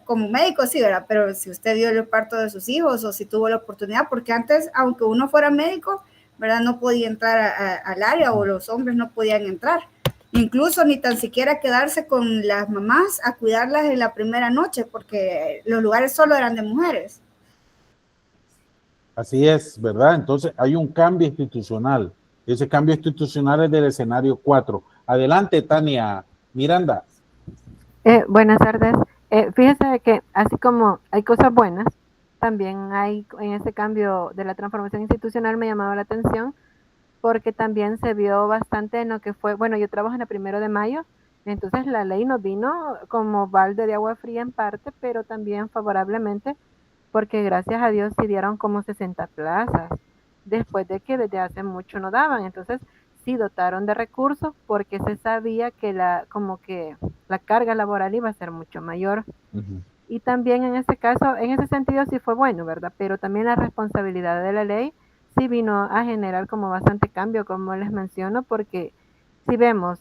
como médico sí, ¿verdad? Pero si usted vio el parto de sus hijos o si tuvo la oportunidad, porque antes, aunque uno fuera médico, ¿verdad? No podía entrar al área o los hombres no podían entrar. Incluso ni tan siquiera quedarse con las mamás a cuidarlas en la primera noche, porque los lugares solo eran de mujeres. Así es, ¿verdad? Entonces hay un cambio institucional. Ese cambio institucional es del escenario 4. Adelante, Tania Miranda. Buenas tardes. Fíjese que así como hay cosas buenas, también hay en ese cambio de la transformación institucional me ha llamado la atención porque también se vio bastante en lo que fue, bueno, yo trabajo en el 1 de mayo, entonces la ley nos vino como balde de agua fría en parte, pero también favorablemente porque gracias a Dios se dieron como 60 plazas, después de que desde hace mucho no daban, entonces sí dotaron de recursos porque se sabía que como que la carga laboral iba a ser mucho mayor. Y también en ese caso, en ese sentido sí fue bueno, ¿verdad? Pero también la responsabilidad de la ley sí vino a generar como bastante cambio, como les menciono, porque si vemos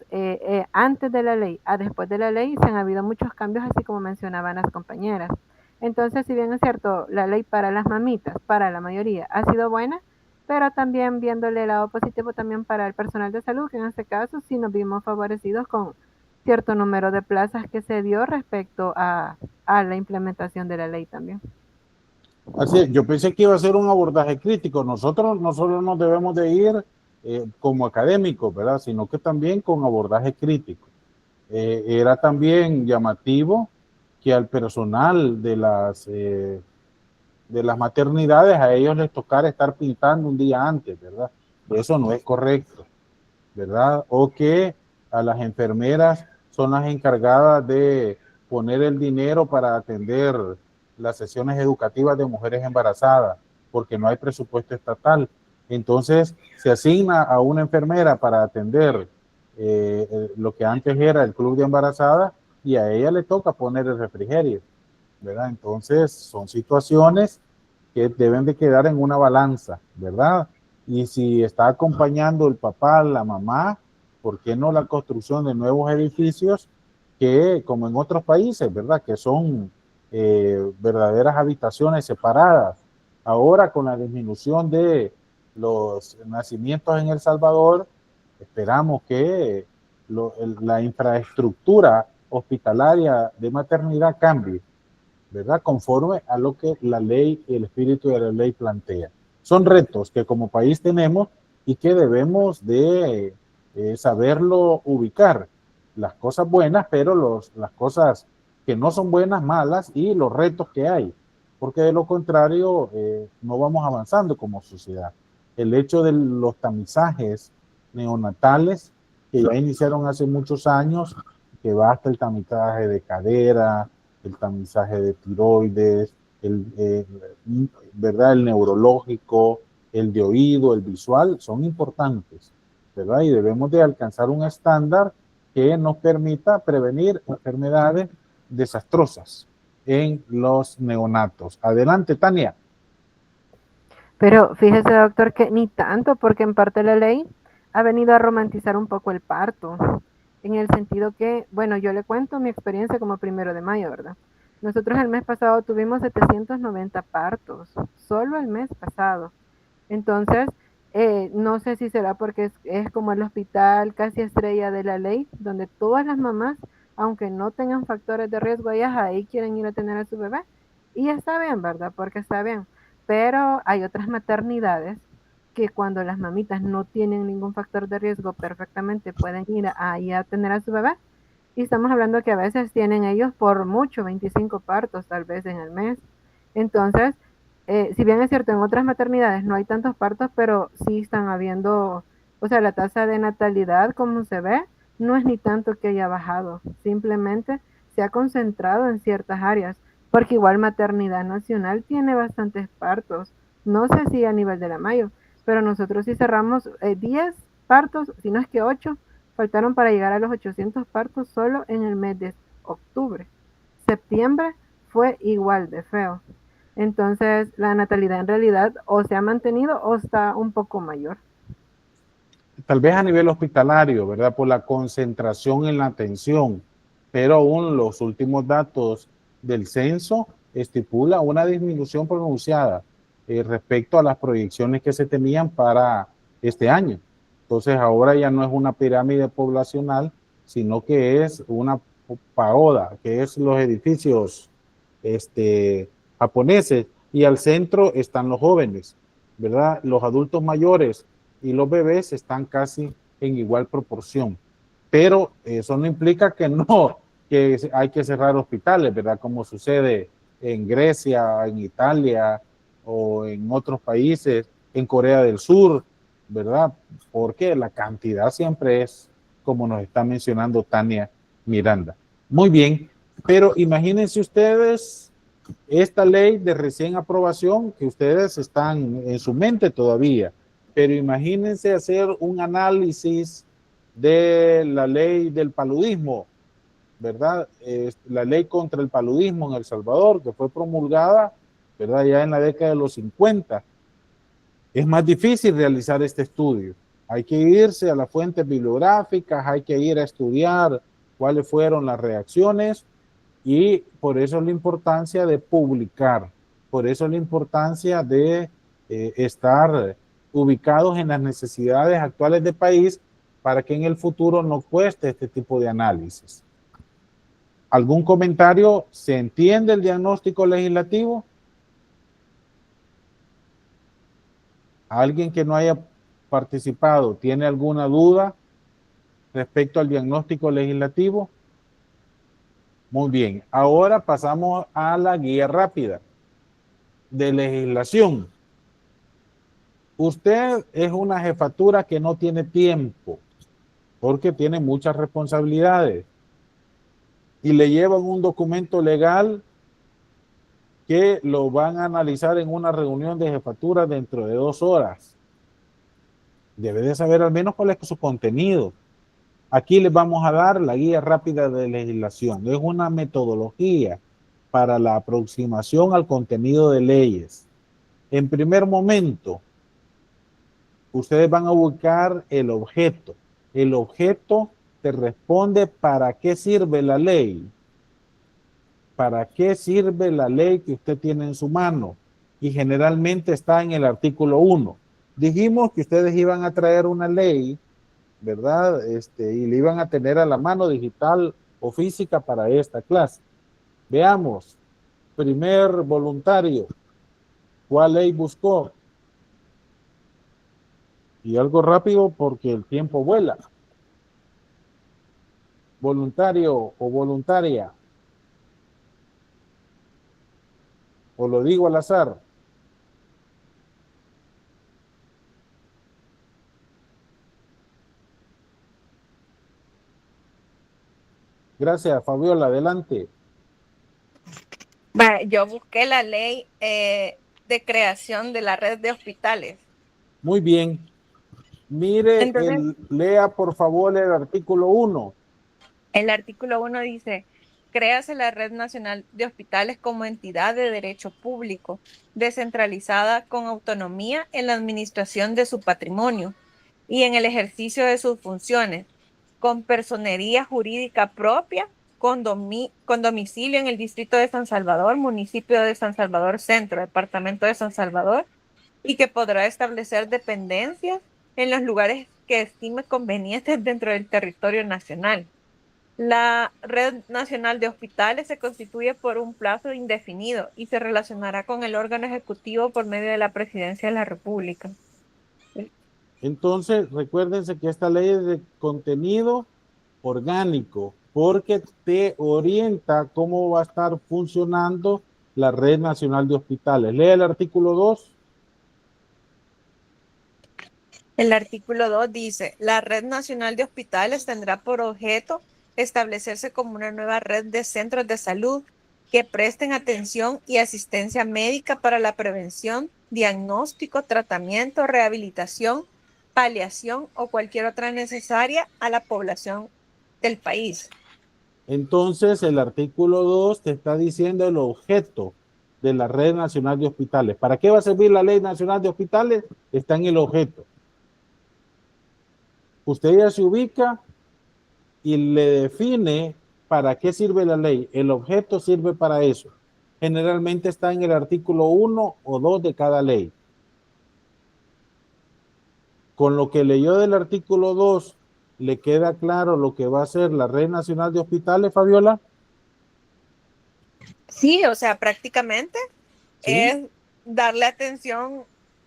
antes de la ley a después de la ley, se han habido muchos cambios, así como mencionaban las compañeras. Entonces, si bien es cierto, la ley para las mamitas, para la mayoría, ha sido buena, pero también viéndole el lado positivo también para el personal de salud, que en este caso sí nos vimos favorecidos con cierto número de plazas que se dio respecto a la implementación de la ley también. Así es, yo pensé que iba a ser un abordaje crítico. Nosotros no solo nos debemos de ir como académicos, ¿verdad? Sino que también con abordaje crítico. Era también llamativo que al personal de las maternidades a ellos les tocara estar pintando un día antes, ¿verdad? Eso no es correcto, ¿verdad? O que a las enfermeras son las encargadas de poner el dinero para atender las sesiones educativas de mujeres embarazadas, porque no hay presupuesto estatal. Entonces se asigna a una enfermera para atender lo que antes era el club de embarazadas y a ella le toca poner el refrigerio, ¿verdad? Entonces son situaciones que deben de quedar en una balanza, ¿verdad? Y si está acompañando el papá, la mamá, ¿por qué no la construcción de nuevos edificios que, como en otros países, ¿verdad? Que son verdaderas habitaciones separadas. Ahora, con la disminución de los nacimientos en El Salvador, esperamos que la infraestructura hospitalaria de maternidad cambie, ¿verdad? Conforme a lo que la ley y el espíritu de la ley plantea. Son retos que como país tenemos y que debemos de saberlo ubicar. Las cosas buenas, pero las cosas que no son buenas, malas, y los retos que hay, porque de lo contrario no vamos avanzando como sociedad. El hecho de los tamizajes neonatales que ya iniciaron hace muchos años, que va hasta el tamizaje de cadera, el tamizaje de tiroides, ¿verdad? El neurológico, el de oído, el visual, son importantes, ¿verdad? Y debemos de alcanzar un estándar que nos permita prevenir enfermedades desastrosas en los neonatos. Adelante, Tania. Pero fíjese, doctor, que ni tanto, porque en parte la ley ha venido a romantizar un poco el parto, en el sentido que, bueno, yo le cuento mi experiencia como 1 de mayo, ¿verdad? Nosotros el mes pasado tuvimos 790 partos, solo el mes pasado. Entonces, no sé si será porque es como el hospital casi estrella de la ley, donde todas las mamás, aunque no tengan factores de riesgo, ellas ahí quieren ir a tener a su bebé. Y está bien, ¿verdad? Porque está bien. Pero hay otras maternidades que cuando las mamitas no tienen ningún factor de riesgo, perfectamente pueden ir ahí a tener a su bebé. Y estamos hablando que a veces tienen ellos por mucho 25 partos tal vez en el mes. Entonces, si bien es cierto, en otras maternidades no hay tantos partos, pero sí están habiendo, o sea, la tasa de natalidad, como se ve, no es ni tanto que haya bajado, simplemente se ha concentrado en ciertas áreas, porque igual Maternidad Nacional tiene bastantes partos, no sé si a nivel de la Mayo, pero nosotros sí cerramos 10 partos, si no es que 8, faltaron para llegar a los 800 partos solo en el mes de octubre. Septiembre fue igual de feo. Entonces, la natalidad en realidad o se ha mantenido o está un poco mayor. Tal vez a nivel hospitalario, ¿verdad? Por la concentración en la atención, pero aún los últimos datos del censo estipula una disminución pronunciada respecto a las proyecciones que se tenían para este año. Entonces, ahora ya no es una pirámide poblacional, sino que es una pagoda, que es los edificios japoneses, y al centro están los jóvenes, ¿verdad? Los adultos mayores y los bebés están casi en igual proporción. Pero eso no implica que no, que hay que cerrar hospitales, ¿verdad? Como sucede en Grecia, en Italia o en otros países, en Corea del Sur, ¿verdad? Porque la cantidad siempre es, como nos está mencionando Tania Miranda. Muy bien, pero imagínense ustedes esta ley de recién aprobación que ustedes están en su mente todavía, pero imagínense hacer un análisis de la ley del paludismo, ¿verdad? La ley contra el paludismo en El Salvador, que fue promulgada, ¿verdad? Ya en la década de los 50. Es más difícil realizar este estudio. Hay que irse a las fuentes bibliográficas, hay que ir a estudiar cuáles fueron las reacciones, y por eso la importancia de publicar, por eso la importancia de estar ubicados en las necesidades actuales del país para que en el futuro no cueste este tipo de análisis. ¿Algún comentario? ¿Se entiende el diagnóstico legislativo? ¿Alguien que no haya participado tiene alguna duda respecto al diagnóstico legislativo? Muy bien, ahora pasamos a la guía rápida de legislación. Usted es una jefatura que no tiene tiempo porque tiene muchas responsabilidades y le llevan un documento legal que lo van a analizar en una reunión de jefatura dentro de 2 horas. Debe de saber al menos cuál es su contenido. Aquí les vamos a dar la guía rápida de legislación. Es una metodología para la aproximación al contenido de leyes. En primer momento, ustedes van a buscar el objeto. El objeto te responde para qué sirve la ley. ¿Para qué sirve la ley que usted tiene en su mano? Y generalmente está en el artículo 1. Dijimos que ustedes iban a traer una ley, ¿verdad? Y le iban a tener a la mano digital o física para esta clase. Veamos. Primer voluntario. ¿Cuál ley buscó? Y algo rápido porque el tiempo vuela. Voluntario o voluntaria. ¿O lo digo al azar? Gracias, Fabiola, adelante. Yo busqué la ley de creación de la red de hospitales. Muy bien. Mire, Entonces, lea por favor el artículo 1. el artículo 1 dice, créase la Red Nacional de Hospitales como entidad de derecho público, descentralizada con autonomía en la administración de su patrimonio y en el ejercicio de sus funciones, con personería jurídica propia, con domicilio en el distrito de San Salvador, municipio de San Salvador Centro, departamento de San Salvador, y que podrá establecer dependencias en los lugares que estime convenientes dentro del territorio nacional. La Red Nacional de Hospitales se constituye por un plazo indefinido y se relacionará con el órgano ejecutivo por medio de la Presidencia de la República. Entonces, recuérdense que esta ley es de contenido orgánico, porque te orienta cómo va a estar funcionando la Red Nacional de Hospitales. Lea el artículo 2. El artículo 2 dice, la Red Nacional de Hospitales tendrá por objeto establecerse como una nueva red de centros de salud que presten atención y asistencia médica para la prevención, diagnóstico, tratamiento, rehabilitación, paliación o cualquier otra necesaria a la población del país. Entonces, el artículo 2 te está diciendo el objeto de la Red Nacional de Hospitales. ¿Para qué va a servir la Ley Nacional de Hospitales? Está en el objeto. Usted ya se ubica y le define para qué sirve la ley. El objeto sirve para eso. Generalmente está en el artículo 1 o 2 de cada ley. Con lo que leyó del artículo 2, ¿le queda claro lo que va a ser la Red Nacional de Hospitales, Fabiola? Sí, o sea, prácticamente ¿Sí? es darle atención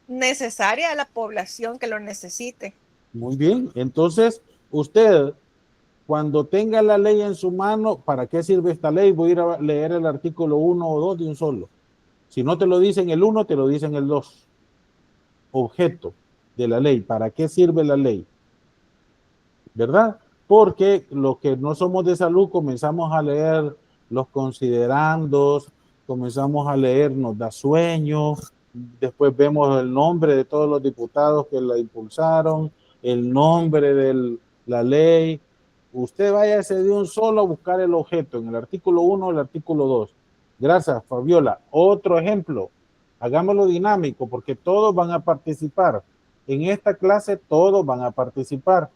necesaria a la población que lo necesite. Muy bien. Entonces, usted, cuando tenga la ley en su mano, ¿para qué sirve esta ley? Voy a ir a leer el artículo 1 o 2 de un solo. Si no te lo dicen el 1, te lo dicen el 2. Objeto de la ley. ¿Para qué sirve la ley? ¿Verdad? Porque los que no somos de salud comenzamos a leer los considerandos, comenzamos a leer, nos da sueño, después vemos el nombre de todos los diputados que la impulsaron, el nombre de la ley. Usted váyase de un solo a buscar el objeto en el artículo 1 o el artículo 2. Gracias, Fabiola. Otro ejemplo, hagámoslo dinámico porque todos van a participar. En esta clase todos van a participar.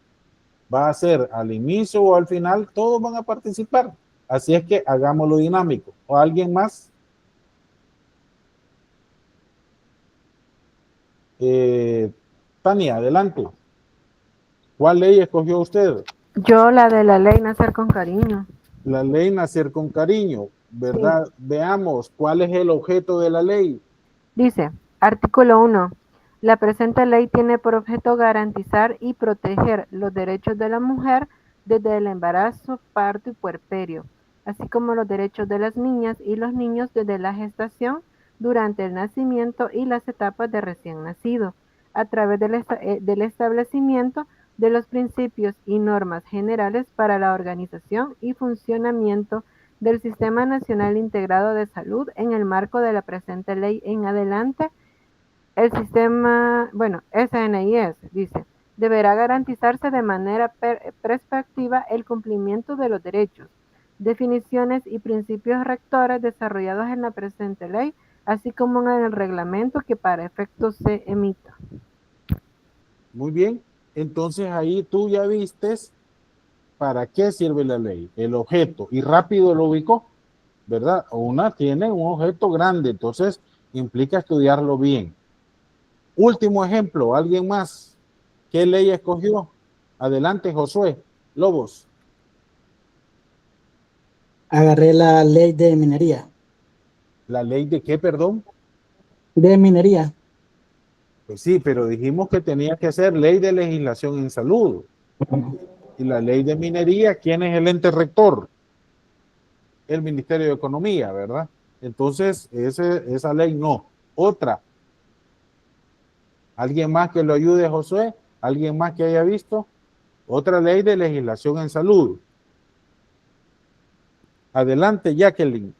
Va a ser al inicio o al final, todos van a participar. Así es que hagámoslo dinámico. ¿O alguien más? Tania, adelante. ¿Cuál ley escogió usted? Yo la de la ley Nacer con Cariño. La ley Nacer con Cariño, ¿verdad? Sí. Veamos, ¿cuál es el objeto de la ley? Dice, artículo 1. La presente ley tiene por objeto garantizar y proteger los derechos de la mujer desde el embarazo, parto y puerperio, así como los derechos de las niñas y los niños desde la gestación, durante el nacimiento y las etapas de recién nacido, a través del establecimiento de los principios y normas generales para la organización y funcionamiento del Sistema Nacional Integrado de Salud en el marco de la presente ley en adelante. El sistema, SNIS, dice, deberá garantizarse de manera prospectiva el cumplimiento de los derechos, definiciones y principios rectores desarrollados en la presente ley, así como en el reglamento que para efecto se emita. Muy bien, entonces ahí tú ya vistes para qué sirve la ley, el objeto, y rápido lo ubicó, ¿verdad? Una tiene un objeto grande, entonces implica estudiarlo bien. Último ejemplo, ¿alguien más? ¿Qué ley escogió? Adelante, Josué Lobos. Agarré la ley de minería. ¿La ley de qué, perdón? De minería. Pues sí, pero dijimos que tenía que ser ley de legislación en salud. Y la ley de minería, ¿quién es el ente rector? El Ministerio de Economía, ¿verdad? Entonces, esa ley no. Otra. ¿Alguien más que lo ayude, Josué? ¿Alguien más que haya visto? Otra ley de legislación en salud. Adelante, Jacqueline.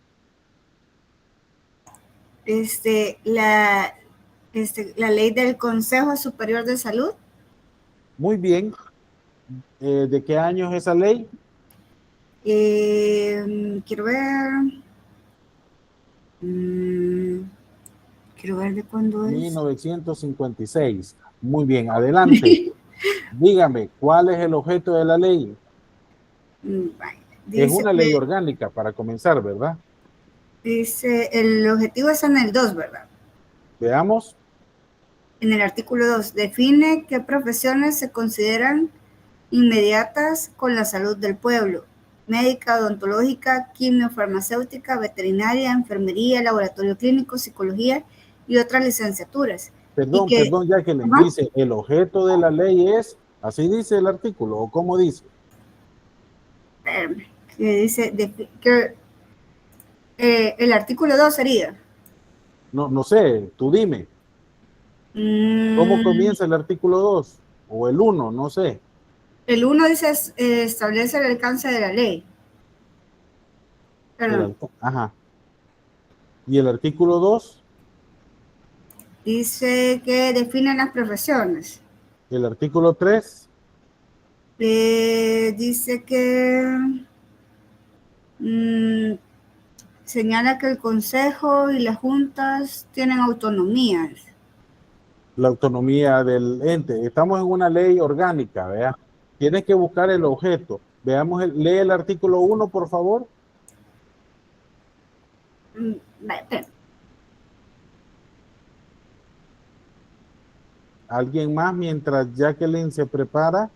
La ley del Consejo Superior de Salud. Muy bien. ¿De qué año es esa ley? Quiero ver. Quiero ver de cuándo es. 1956. Muy bien, adelante. Dígame, ¿cuál es el objeto de la ley? Es una ley orgánica para comenzar, ¿verdad? Dice, el objetivo es en el 2, ¿verdad? Veamos. En el artículo 2, define qué profesiones se consideran inmediatas con la salud del pueblo: médica, odontológica, quimiofarmacéutica, veterinaria, enfermería, laboratorio clínico, psicología y otras licenciaturas. Perdón, Jacqueline, dice, el objeto de la ley es, así dice el artículo, ¿o cómo dice? Que dice, el artículo 2 sería. No sé, tú dime. ¿Cómo comienza el artículo 2? O el 1, no sé. El 1 dice, establece el alcance de la ley. Ajá. ¿Y el artículo 2? Dice que define las profesiones. ¿El artículo 3? Dice que señala que el consejo y las juntas tienen autonomías. La autonomía del ente. Estamos en una ley orgánica, ¿vea? Tienes que buscar el objeto. Veamos, lee el artículo 1, por favor. ¿Alguien más mientras Jacqueline se prepara?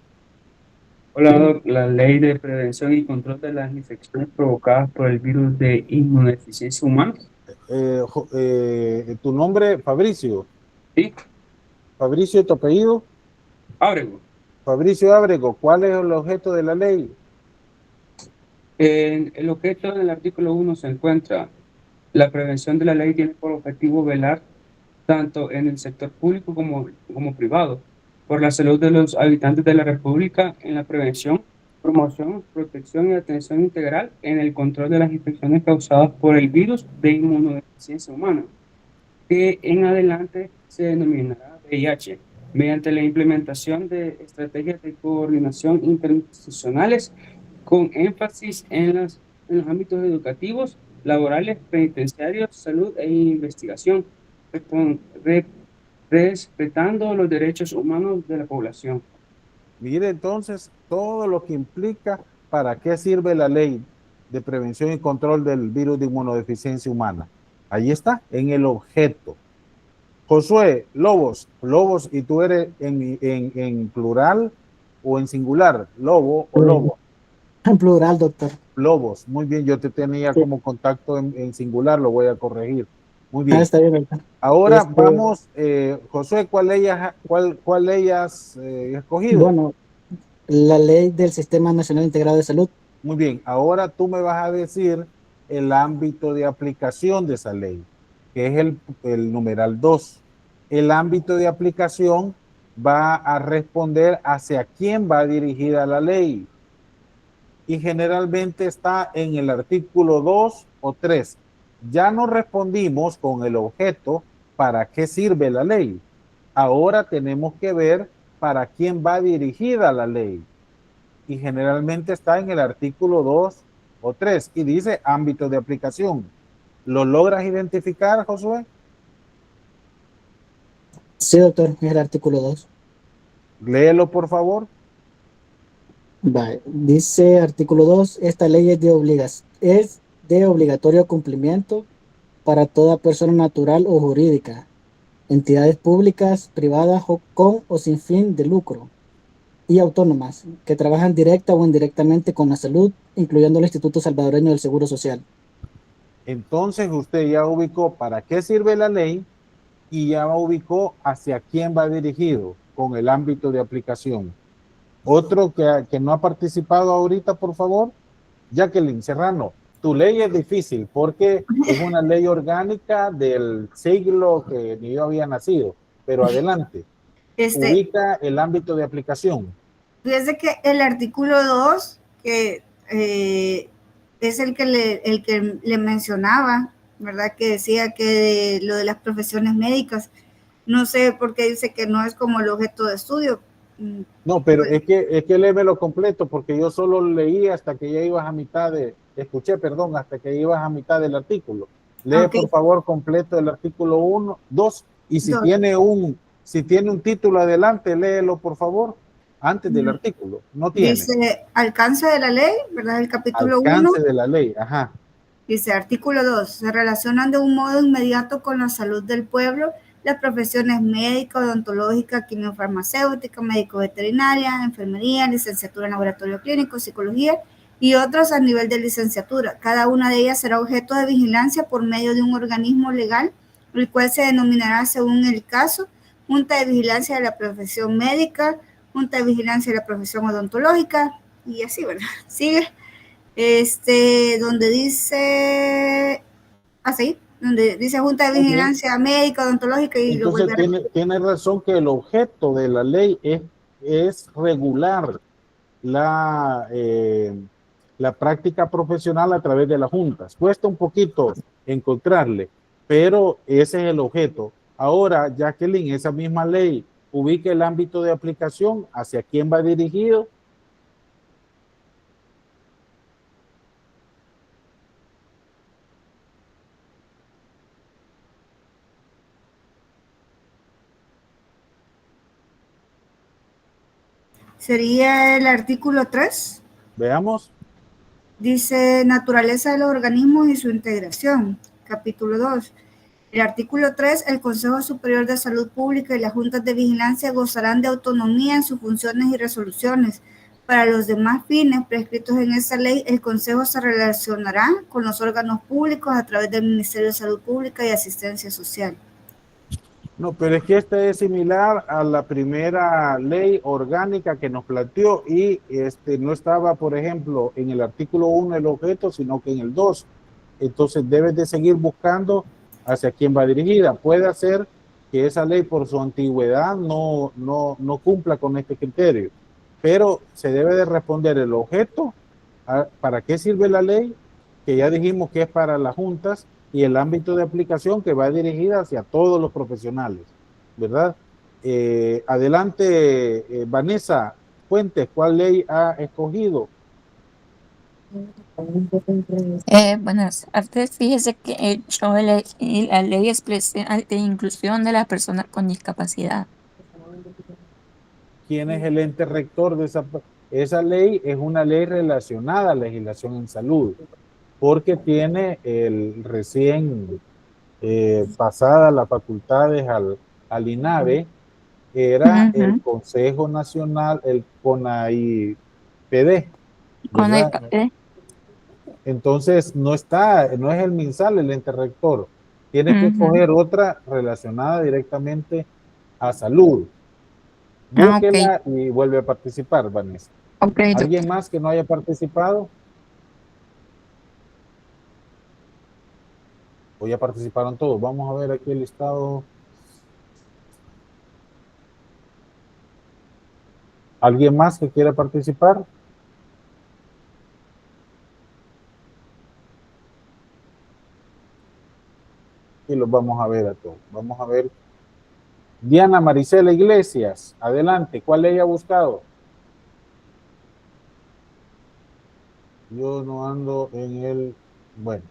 Hola, Doc. La ley de prevención y control de las infecciones provocadas por el virus de inmunodeficiencia humana. ¿Tu nombre, Fabricio? Sí. Fabricio, ¿tu apellido? Ábrego. Fabricio Ábrego, ¿cuál es el objeto de la ley? El objeto del artículo 1 se encuentra: la prevención de la ley tiene por objetivo velar tanto en el sector público como privado por la salud de los habitantes de la República, en la prevención, promoción, protección y atención integral en el control de las infecciones causadas por el virus de inmunodeficiencia humana, que en adelante se denominará VIH, mediante la implementación de estrategias de coordinación interinstitucionales con énfasis en los ámbitos educativos, laborales, penitenciarios, salud e investigación, respetando los derechos humanos de la población. Mire entonces todo lo que implica para qué sirve la ley de prevención y control del virus de inmunodeficiencia humana. Ahí está, en el objeto. Josué, Lobos, ¿y tú eres en plural o en singular? ¿Lobo o lobo? En plural, doctor. Lobos, muy bien, yo te tenía como contacto en singular, lo voy a corregir. Muy bien. Está bien, doctor. Ahora vamos, Josué, ¿cuál ley has escogido? Bueno, la ley del Sistema Nacional Integrado de Salud. Muy bien, ahora tú me vas a decir el ámbito de aplicación de esa ley, que es el numeral 2. El ámbito de aplicación va a responder hacia quién va dirigida la ley. Y generalmente está en el artículo 2 o 3. Ya no respondimos con el objeto para qué sirve la ley. Ahora tenemos que ver para quién va dirigida la ley. Y generalmente está en el artículo 2 o 3 y dice ámbito de aplicación. ¿Lo logras identificar, Josué? Sí, doctor, es el artículo 2. Léelo, por favor. Vale. Dice artículo 2, esta ley es de obligatorio cumplimiento para toda persona natural o jurídica, entidades públicas, privadas con o sin fin de lucro, y autónomas que trabajan directa o indirectamente con la salud, incluyendo el Instituto Salvadoreño del Seguro Social. Entonces usted ya ubicó para qué sirve la ley y ya ubicó hacia quién va dirigido con el ámbito de aplicación. Otro que no ha participado ahorita, por favor, Jacqueline Serrano. tu ley es difícil porque es una ley orgánica del siglo que ni yo había nacido, pero adelante, ubica el ámbito de aplicación. Fíjese que el artículo 2, que es el que le mencionaba, ¿verdad? Que decía que lo de las profesiones médicas, no sé por qué dice que no es como el objeto de estudio. No, pero es que léemelo completo, porque yo solo leí hasta que ya ibas a mitad hasta que ibas a mitad del artículo. Lee, por favor, completo el artículo 1, 2, y si tiene un título adelante, léelo, por favor, antes del artículo. No tiene. Dice, alcance de la ley, ¿verdad? El capítulo 1. Alcance de la ley, ajá. Dice, artículo 2, se relacionan de un modo inmediato con la salud del pueblo las profesiones médica, odontológica, quimiofarmacéutica, médico-veterinaria, enfermería, licenciatura en laboratorio clínico, psicología y otras a nivel de licenciatura. Cada una de ellas será objeto de vigilancia por medio de un organismo legal, el cual se denominará según el caso, Junta de Vigilancia de la Profesión Médica, Junta de Vigilancia de la Profesión Odontológica, y así, ¿verdad? Sigue. Donde dice, así, donde dice Junta de Vigilancia Médica, Odontológica y entonces tiene razón que el objeto de la ley es regular la práctica profesional a través de las juntas. Cuesta un poquito encontrarle, pero ese es el objeto. Ahora, Jacqueline, esa misma ley ubica el ámbito de aplicación, hacia quién va dirigido. Sería el artículo 3. Veamos. Dice naturaleza de los organismos y su integración. Capítulo 2. El artículo 3, el Consejo Superior de Salud Pública y las juntas de vigilancia gozarán de autonomía en sus funciones y resoluciones. Para los demás fines prescritos en esta ley, el Consejo se relacionará con los órganos públicos a través del Ministerio de Salud Pública y Asistencia Social. No, pero es que esta es similar a la primera ley orgánica que nos planteó y no estaba, por ejemplo, en el artículo 1 el objeto, sino que en el 2. Entonces debes de seguir buscando hacia quién va dirigida. Puede ser que esa ley por su antigüedad no cumpla con este criterio, pero se debe de responder el objeto, para qué sirve la ley, que ya dijimos que es para las juntas, y el ámbito de aplicación que va dirigida hacia todos los profesionales, ¿verdad? Adelante, Vanessa Fuentes, ¿cuál ley ha escogido? Buenas tardes. Fíjese que yo elegí la ley especial de inclusión de las personas con discapacidad. ¿Quién es el ente rector de esa ley? Es una ley relacionada a la legislación en salud, porque tiene el recién pasada las facultades al INAVE, era el Consejo Nacional, el CONAIPD, ¿verdad? Entonces no es el MinSal el ente rector, tiene que escoger otra relacionada directamente a salud. Búsquela y vuelve a participar, Vanessa. ¿Alguien más que no haya participado? O ya participaron todos. Vamos a ver aquí el listado. ¿Alguien más que quiera participar? Y los vamos a ver a todos. Vamos a ver. Diana Maricela Iglesias, adelante. ¿Cuál ley ha buscado? Yo no ando en el... Bueno.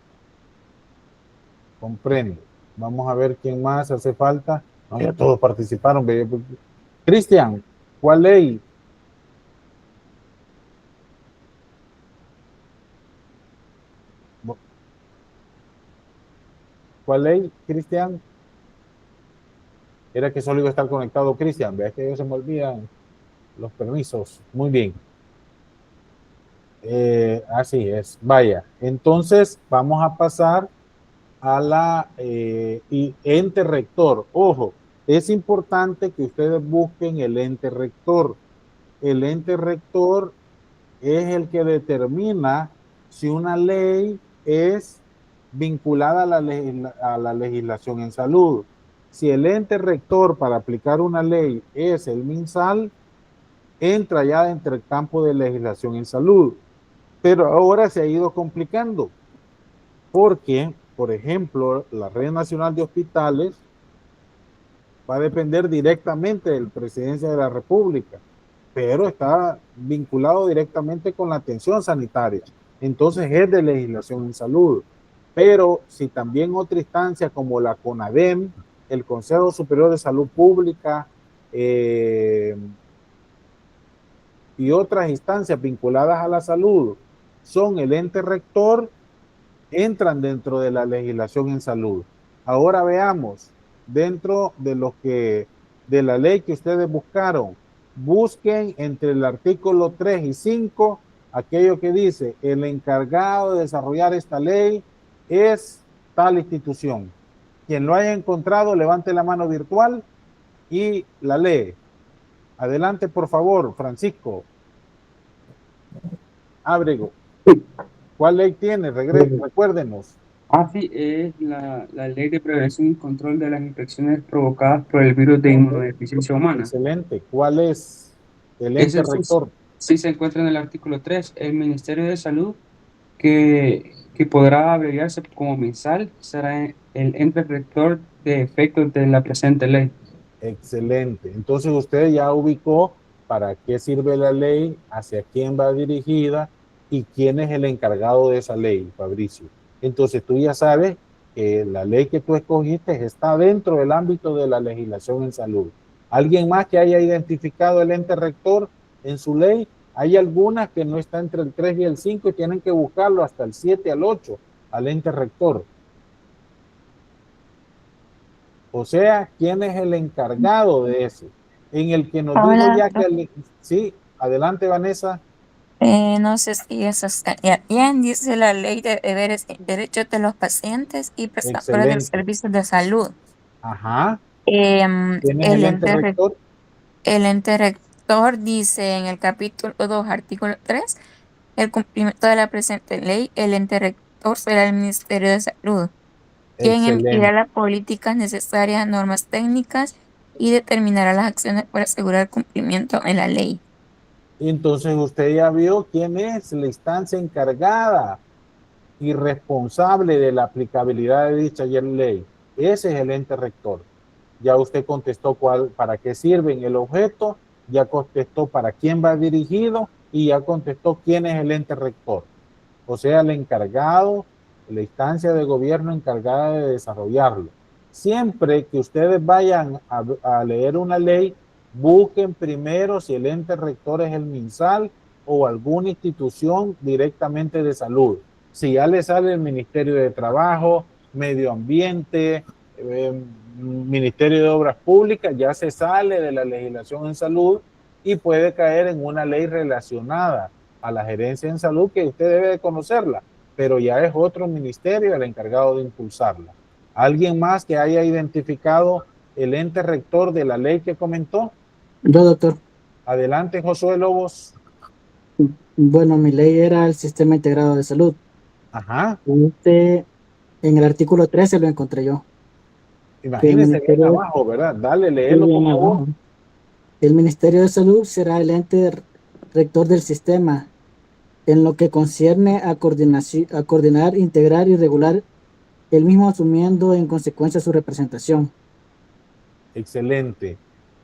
Comprendo. Vamos a ver quién más hace falta. No, ya todos participaron. Cristian, ¿cuál ley? ¿Cuál ley, Cristian? Era que solo iba a estar conectado Cristian. Veas que ellos se me olvidan los permisos. Muy bien. Así es. Vaya. Entonces, vamos a pasar a la ente rector. Ojo, es importante que ustedes busquen el ente rector. El ente rector es el que determina si una ley es vinculada a la legislación en salud. Si el ente rector para aplicar una ley es el MinSal, entra ya dentro del campo de legislación en salud. Pero ahora se ha ido complicando porque, por ejemplo, la Red Nacional de Hospitales va a depender directamente del Presidencia de la República, pero está vinculado directamente con la atención sanitaria. Entonces es de legislación en salud. Pero si también otra instancia como la CONADEM, el Consejo Superior de Salud Pública y otras instancias vinculadas a la salud son el ente rector, entran dentro de la legislación en salud. Ahora veamos, dentro de lo que de la ley que ustedes buscaron, busquen entre el artículo 3 y 5 aquello que dice: el encargado de desarrollar esta ley es tal institución. Quien lo haya encontrado, levante la mano virtual y la lee. Adelante, por favor, Francisco Ábrego. ¿Cuál ley tiene? Recuérdenos. Sí, es la Ley de Prevención y Control de las Infecciones provocadas por el virus de inmunodeficiencia humana. Excelente. ¿Cuál es el ente rector? Sí, se encuentra en el artículo 3. El Ministerio de Salud, que podrá abreviarse como MinSal, será el ente rector de efectos de la presente ley. Excelente. Entonces usted ya ubicó para qué sirve la ley, hacia quién va dirigida y quién es el encargado de esa ley, Fabricio. Entonces tú ya sabes que la ley que tú escogiste está dentro del ámbito de la legislación en salud. ¿Alguien más que haya identificado el ente rector en su ley? Hay algunas que no está entre el 3 y el 5 y tienen que buscarlo hasta el 7 al 8 al ente rector. O sea, ¿quién es el encargado de eso? En el que nos dijo ya que... Sí, adelante, Vanessa. No sé si eso está bien, dice la ley de deberes y derechos de los pacientes y prestadores de servicios de salud. Ajá. ¿Quién es el ente rector? El ente rector dice en el capítulo 2, artículo 3, el cumplimiento de la presente ley, el ente rector será el Ministerio de Salud, quien emitirá las políticas necesarias, normas técnicas y determinará las acciones para asegurar el cumplimiento de la ley. Entonces usted ya vio quién es la instancia encargada y responsable de la aplicabilidad de dicha ley. Ese es el ente rector. Ya usted contestó para qué sirve en el objeto, ya contestó para quién va dirigido y ya contestó quién es el ente rector. O sea, el encargado, la instancia de gobierno encargada de desarrollarlo. Siempre que ustedes vayan a leer una ley, busquen primero si el ente rector es el MinSal o alguna institución directamente de salud. Si ya le sale el Ministerio de Trabajo, Medio Ambiente, Ministerio de Obras Públicas, ya se sale de la legislación en salud y puede caer en una ley relacionada a la gerencia en salud que usted debe de conocerla, pero ya es otro ministerio el encargado de impulsarla. ¿Alguien más que haya identificado el ente rector de la ley que comentó? Yo, doctor. Adelante, Josué Lobos. Bueno, mi ley era el Sistema Integrado de Salud. Ajá. En el artículo 13 lo encontré yo. Imagínese bien abajo, ¿verdad? Dale, léelo por favor. El Ministerio de Salud será el ente rector del sistema en lo que concierne a coordinar, integrar y regular el mismo, asumiendo en consecuencia su representación. Excelente.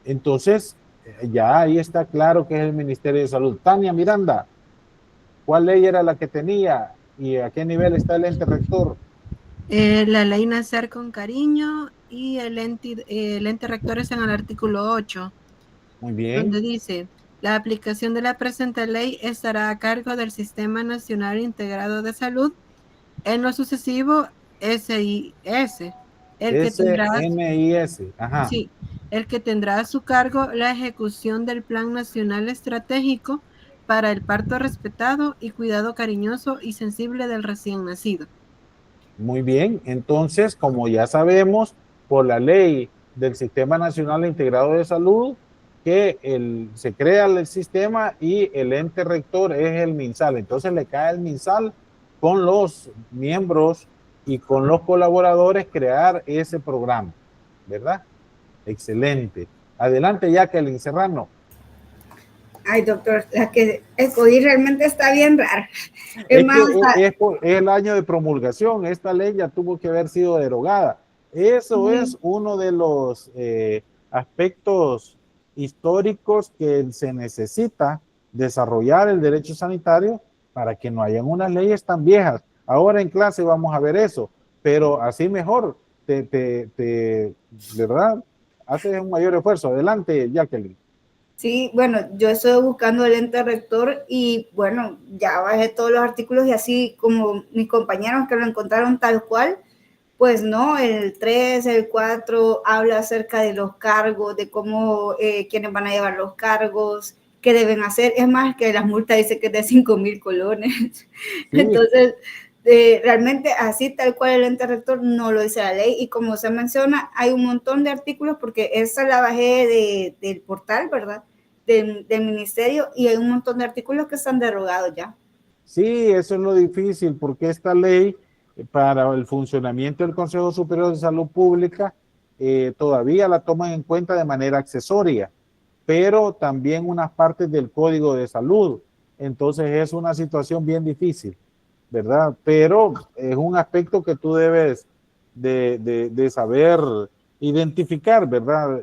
Entonces, ya ahí está claro que es el Ministerio de Salud. Tania Miranda, ¿cuál ley era la que tenía y a qué nivel está el ente rector? La ley Nacer con Cariño y el ente rector está en el artículo 8. Muy bien. Donde dice: la aplicación de la presente ley estará a cargo del Sistema Nacional Integrado de Salud, en lo sucesivo SIS, SNIS. Ajá. Sí, el que tendrá a su cargo la ejecución del Plan Nacional Estratégico para el parto respetado y cuidado cariñoso y sensible del recién nacido. Muy bien, entonces, como ya sabemos, por la ley del Sistema Nacional Integrado de Salud, que se crea el sistema y el ente rector es el MinSal. Entonces le cae al MinSal con los miembros y con los colaboradores crear ese programa, ¿verdad? Excelente. Adelante, Jacqueline Serrano. Ay, doctor, la que escogí realmente está bien rara. Es el año de promulgación. Esta ley ya tuvo que haber sido derogada. Eso es uno de los aspectos históricos que se necesita desarrollar el derecho sanitario para que no hayan unas leyes tan viejas. Ahora en clase vamos a ver eso, pero así mejor, ¿verdad? Haces un mayor esfuerzo. Adelante, Jacqueline. Sí, bueno, yo estoy buscando el ente rector y bueno, ya bajé todos los artículos y así como mis compañeros que lo encontraron tal cual, pues no, el 3, el 4 habla acerca de los cargos, de cómo, quiénes van a llevar los cargos, qué deben hacer. Es más, que las multas dice que es de 5,000 colones. Sí. Entonces, realmente así tal cual el ente rector no lo dice la ley y como se menciona, hay un montón de artículos porque esa la bajé del portal, ¿verdad? Del ministerio y hay un montón de artículos que están derogados ya. Sí, eso es lo difícil porque esta ley para el funcionamiento del Consejo Superior de Salud Pública todavía la toman en cuenta de manera accesoria, pero también unas partes del Código de Salud. Entonces es una situación bien difícil, ¿verdad? Pero es un aspecto que tú debes de saber identificar, ¿verdad?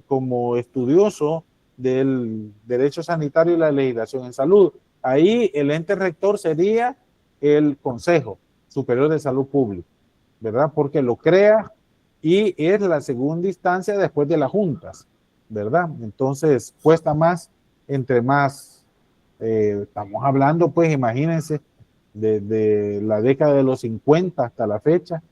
Como estudioso del derecho sanitario y la legislación en salud. Ahí el ente rector sería el Consejo Superior de Salud Pública, ¿verdad? Porque lo crea y es la segunda instancia después de las juntas, ¿verdad? Entonces cuesta más, entre más, estamos hablando, pues imagínense, de la década de los 50 hasta la fecha,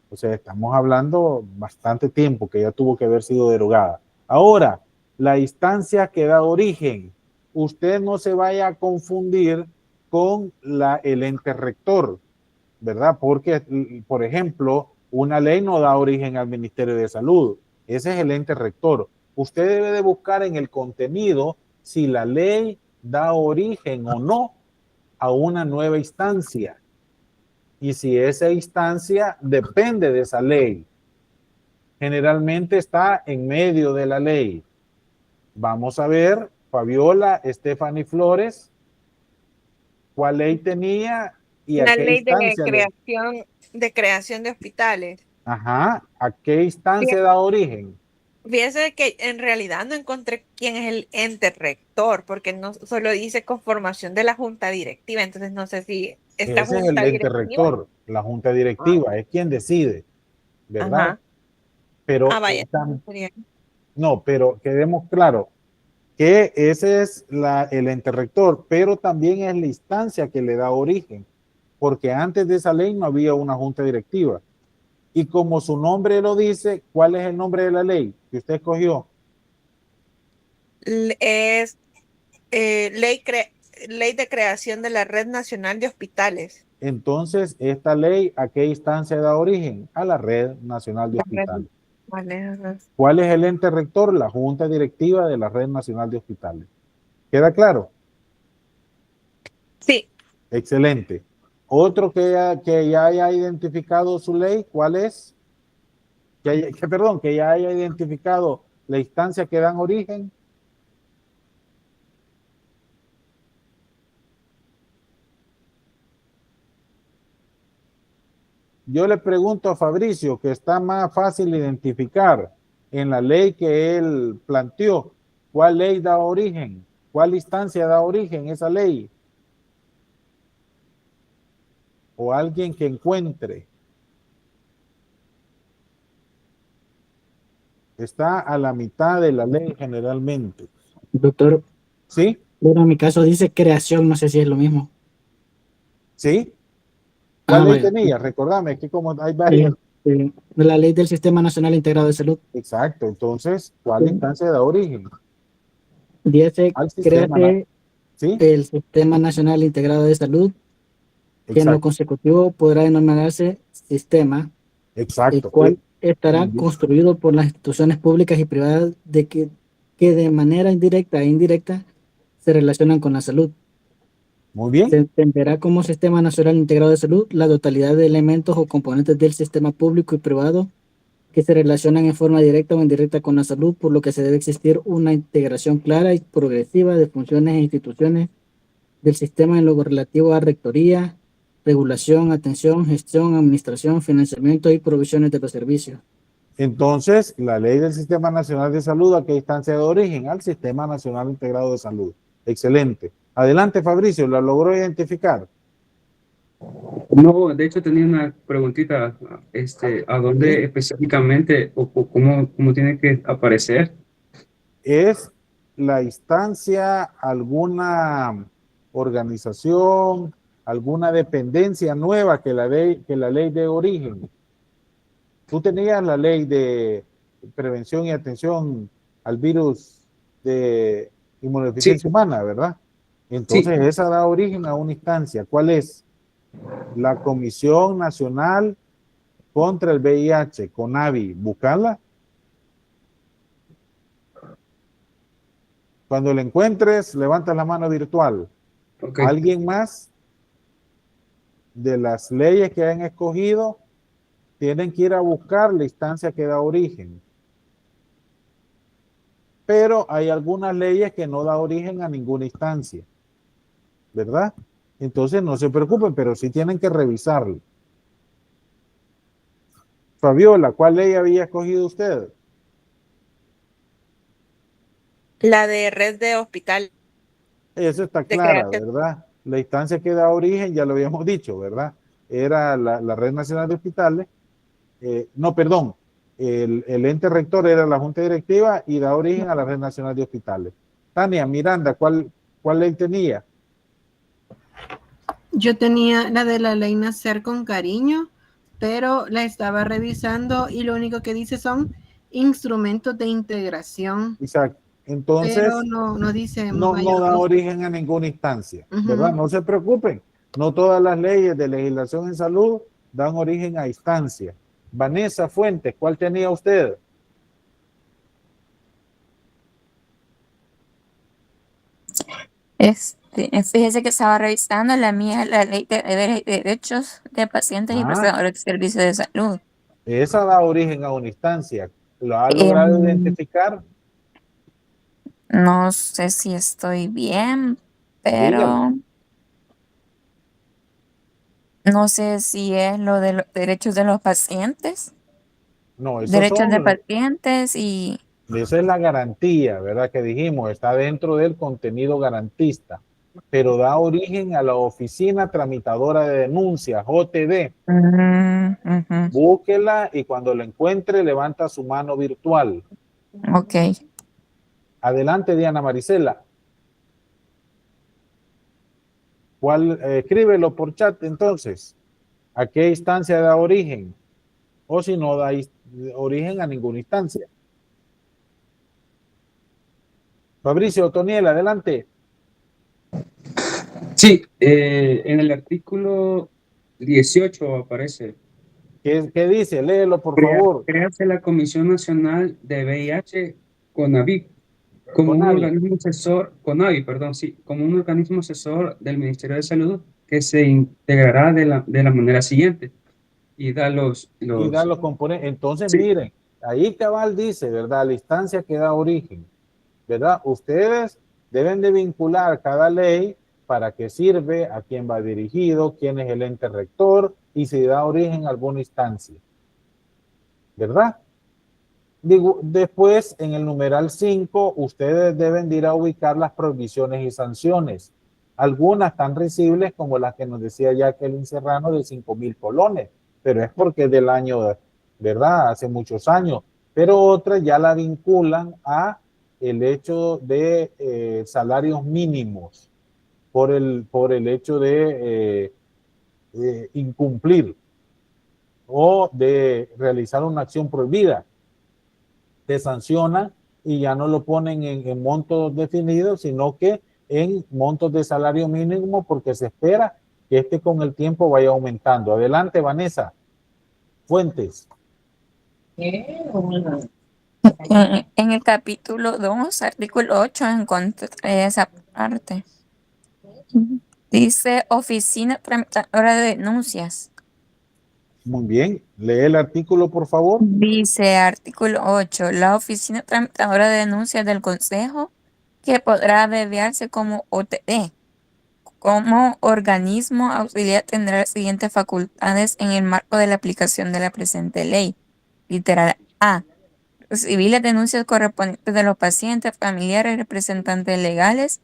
o sea, estamos hablando bastante tiempo que ya tuvo que haber sido derogada. Ahora, la instancia que da origen, usted no se vaya a confundir con el ente rector, ¿verdad? Porque, por ejemplo, una ley no da origen al Ministerio de Salud, ese es el ente rector. Usted debe de buscar en el contenido si la ley da origen o no a una nueva instancia y si esa instancia depende de esa ley. Generalmente está en medio de la ley. Vamos a ver, Fabiola, Stephanie Flores, ¿cuál ley tenía y a la qué ley instancia? de creación de hospitales. Ajá, ¿a qué instancia da origen? Fíjese que en realidad no encontré quién es el ente rector, porque no solo dice conformación de la junta directiva, entonces no sé si esta Ese es junta el ente directiva. rector, la junta directiva, es quien decide, ¿verdad? Ajá. Pero Vaya. no, pero quedemos claro que ese es el ente rector, pero también es la instancia que le da origen, porque antes de esa ley no había una junta directiva. Y como su nombre lo dice, ¿cuál es el nombre de la ley que usted escogió? Es ley de creación de la Red Nacional de Hospitales. Entonces, esta ley, ¿a qué instancia da origen? A la Red Nacional de Hospitales. ¿Cuál es el ente rector? La Junta Directiva de la Red Nacional de Hospitales. ¿Queda claro? Sí. Excelente. Otro que ya haya identificado su ley, ¿cuál es? Que ya haya identificado la instancia que dan origen. Yo le pregunto a Fabricio, que está más fácil identificar en la ley que él planteó, ¿cuál ley da origen? ¿Cuál instancia da origen esa ley? O alguien que encuentre. Está a la mitad de la ley generalmente. Doctor. ¿Sí? Bueno, en mi caso dice creación, no sé si es lo mismo. ¿Sí? ¿Cuál ley tenía? Recordame que como hay varias. La ley del Sistema Nacional Integrado de Salud. Exacto, entonces, ¿cuál instancia da origen? Dice, créate el Sistema Nacional Integrado de Salud, que en lo consecutivo podrá denominarse sistema, el cual estará construido por las instituciones públicas y privadas que de manera indirecta e indirecta se relacionan con la salud. Muy bien. Se entenderá como Sistema Nacional Integrado de Salud la totalidad de elementos o componentes del sistema público y privado que se relacionan en forma directa o indirecta con la salud, por lo que se debe existir una integración clara y progresiva de funciones e instituciones del sistema en lo relativo a rectoría, regulación, atención, gestión, administración, financiamiento y provisiones de los servicios. Entonces, la ley del Sistema Nacional de Salud, ¿a qué instancia de origen? Al Sistema Nacional Integrado de Salud. Excelente. Adelante, Fabricio, ¿la logró identificar? No, de hecho tenía una preguntita, ¿a dónde específicamente o cómo tiene que aparecer? Es la instancia, alguna organización, alguna dependencia nueva que la ley de origen. Tú tenías la ley de prevención y atención al virus de inmunodeficiencia humana, ¿verdad? Entonces, esa da origen a una instancia. ¿Cuál es? La Comisión Nacional contra el VIH, CONAVI. ¿Buscarla? Cuando la encuentres, levanta la mano virtual. Okay. ¿Alguien más de las leyes que han escogido tienen que ir a buscar la instancia que da origen? Pero hay algunas leyes que no da origen a ninguna instancia, ¿verdad? Entonces no se preocupen, pero sí tienen que revisarlo. Fabiola, ¿cuál ley había escogido usted? La de red de hospital. Eso está clara, ¿verdad? La instancia que da origen, ya lo habíamos dicho, ¿verdad? Era la Red Nacional de Hospitales. No, perdón. El ente rector era la Junta Directiva y da origen a la Red Nacional de Hospitales. Tania, Miranda, ¿cuál ley tenía? Yo tenía la de la ley Nacer con Cariño, pero la estaba revisando y lo único que dice son instrumentos de integración. Exacto. Entonces, pero no dice. No da origen a ninguna instancia, ¿verdad? No se preocupen. No todas las leyes de legislación en salud dan origen a instancia. Vanessa Fuentes, ¿cuál tenía usted? Fíjese que estaba revisando la mía, la ley de deberes y derechos de pacientes y prestadores de servicios de salud. Esa da origen a una instancia. ¿Lo ha logrado identificar? No sé si estoy bien, pero Dígalo. no sé si es lo de los derechos de los pacientes. No, esos Derechos son, de pacientes y... Esa es la garantía, ¿verdad? Que dijimos, está dentro del contenido garantista, pero da origen a la Oficina Tramitadora de Denuncias, OTD. Búsquela y cuando la encuentre, levanta su mano virtual. Ok. Adelante, Diana Marisela. Escríbelo por chat entonces. ¿A qué instancia da origen? O si no da origen a ninguna instancia. Fabricio Otoniel, adelante. Sí, en el artículo 18 aparece. ¿Qué dice? Léelo, por favor. Créase la Comisión Nacional de VIH, CONAVI, como un organismo asesor, CONAVI, perdón, sí, como un organismo asesor del Ministerio de Salud que se integrará de la manera siguiente y da los componentes. Entonces, miren, ahí cabal dice, ¿verdad? La instancia que da origen, ¿verdad? Ustedes deben de vincular cada ley para qué sirve, a quién va dirigido, quién es el ente rector y si da origen a alguna instancia, ¿verdad? Digo, después, en el numeral 5, ustedes deben de ir a ubicar las prohibiciones y sanciones. Algunas tan risibles como las que nos decía Jacqueline Serrano de 5,000 colones, pero es porque es del año, ¿verdad? Hace muchos años. Pero otras ya la vinculan a el hecho de salarios mínimos por el hecho de incumplir o de realizar una acción prohibida. Te sanciona y ya no lo ponen en montos definidos, sino que en montos de salario mínimo, porque se espera que con el tiempo vaya aumentando. Adelante, Vanessa Fuentes. En el capítulo 2, artículo 8, encontré esa parte. Dice oficina tramitadora de denuncias. Muy bien. Lee el artículo, por favor. Dice artículo 8, la oficina tramitadora de denuncias del Consejo, que podrá abreviarse como OTD, como organismo auxiliar tendrá las siguientes facultades en el marco de la aplicación de la presente ley. Literal A. Recibir las denuncias correspondientes de los pacientes, familiares, representantes legales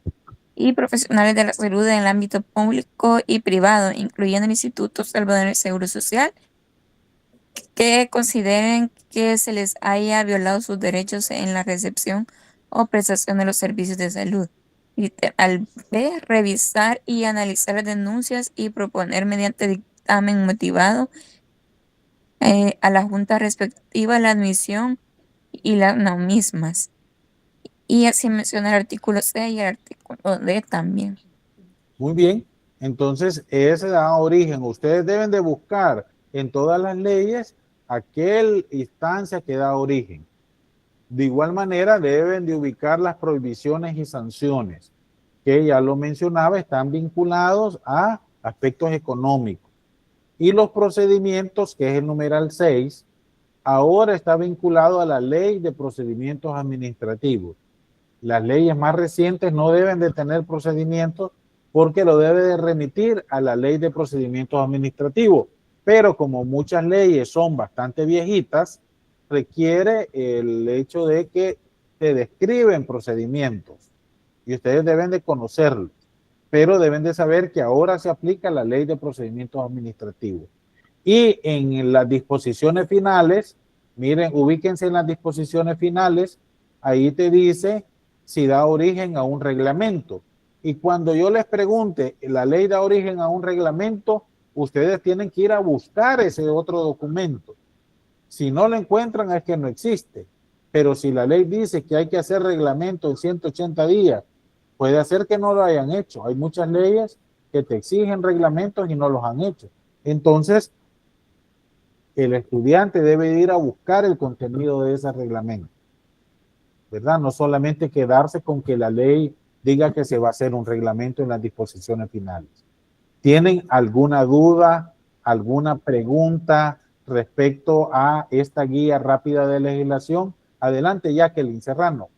y profesionales de la salud en el ámbito público y privado, incluyendo el Instituto Salvadoreño de Seguro Social, que consideren que se les haya violado sus derechos en la recepción o prestación de los servicios de salud. Literal B. Revisar y analizar las denuncias y proponer mediante dictamen motivado a la Junta respectiva la admisión y las no mismas. Y así menciona el artículo C y el artículo D también. Muy bien. Entonces, ese da origen. Ustedes deben de buscar en todas las leyes aquel instancia que da origen. De igual manera, deben de ubicar las prohibiciones y sanciones, que ya lo mencionaba, están vinculados a aspectos económicos. Y los procedimientos, que es el numeral 6, ahora está vinculado a la ley de procedimientos administrativos. Las leyes más recientes no deben de tener procedimientos porque lo debe de remitir a la ley de procedimientos administrativos. Pero como muchas leyes son bastante viejitas, requiere el hecho de que se describen procedimientos y ustedes deben de conocerlos, pero deben de saber que ahora se aplica la ley de procedimientos administrativos. Y en las disposiciones finales, miren, ubíquense en las disposiciones finales, ahí te dice si da origen a un reglamento. Y cuando yo les pregunte, la ley da origen a un reglamento, ustedes tienen que ir a buscar ese otro documento. Si no lo encuentran es que no existe. Pero si la ley dice que hay que hacer reglamento en 180 días, puede ser que no lo hayan hecho. Hay muchas leyes que te exigen reglamentos y no los han hecho. Entonces, el estudiante debe ir a buscar el contenido de ese reglamento, ¿verdad? No solamente quedarse con que la ley diga que se va a hacer un reglamento en las disposiciones finales. ¿Tienen alguna duda, alguna pregunta respecto a esta guía rápida de legislación? Adelante, Jacqueline Serrano.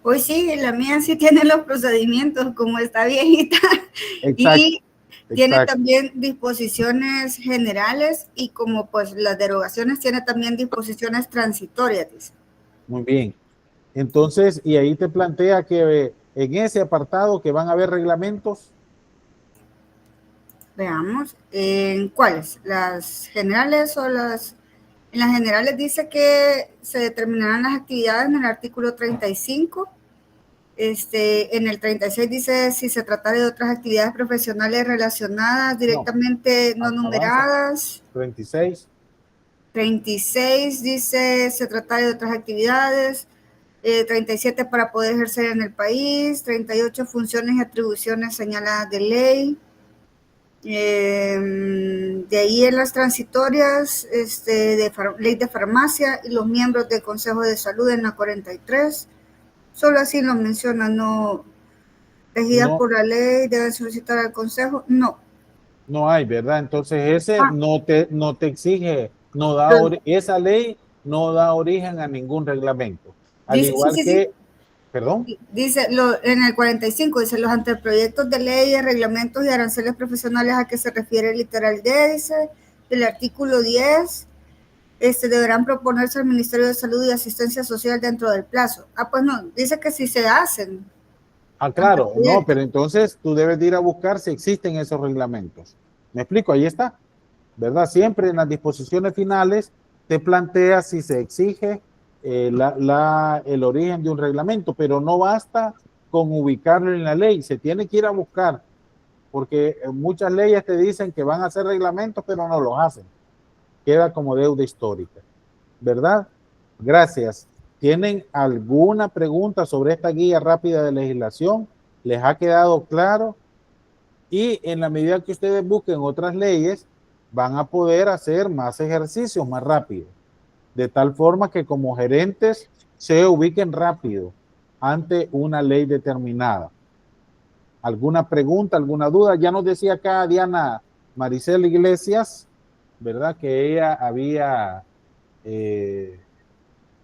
Pues sí, la mía sí tiene los procedimientos, como está viejita. Exacto. Y tiene también disposiciones generales y como pues las derogaciones tiene también disposiciones transitorias, dice. Muy bien. Entonces, y ahí te plantea que en ese apartado que van a haber reglamentos. Veamos, ¿en cuáles? ¿Las generales o las...? En las generales dice que se determinarán las actividades en el artículo 35. En el 36 dice si se trata de otras actividades profesionales relacionadas directamente no numeradas. 36. 36 dice se trata de otras actividades. 37 para poder ejercer en el país. 38 funciones y atribuciones señaladas de ley. De ahí en las transitorias ley de farmacia y los miembros del Consejo de Salud en la 43. Solo así lo menciona, no regidas por la ley, deben solicitar al Consejo, no. No hay, ¿verdad? Entonces ese no te exige, esa ley no da origen a ningún reglamento. Al igual que, perdón. Dice, en el 45, dice, los anteproyectos de leyes, reglamentos y aranceles profesionales a que se refiere el literal D, dice, del artículo 10, deberán proponerse al Ministerio de Salud y Asistencia Social dentro del plazo. Pues no, dice que si se hacen. Claro, no, pero entonces tú debes de ir a buscar si existen esos reglamentos. ¿Me explico? Ahí está, ¿verdad? Siempre en las disposiciones finales te plantea si se exige el origen de un reglamento, pero no basta con ubicarlo en la ley, se tiene que ir a buscar, porque muchas leyes te dicen que van a hacer reglamentos, pero no los hacen. Queda como deuda histórica, ¿verdad? Gracias. ¿Tienen alguna pregunta sobre esta guía rápida de legislación? ¿Les ha quedado claro? Y en la medida que ustedes busquen otras leyes, van a poder hacer más ejercicios más rápido, de tal forma que como gerentes se ubiquen rápido ante una ley determinada. ¿Alguna pregunta, alguna duda? Ya nos decía acá Diana Maricel Iglesias, ¿verdad? Que ella había,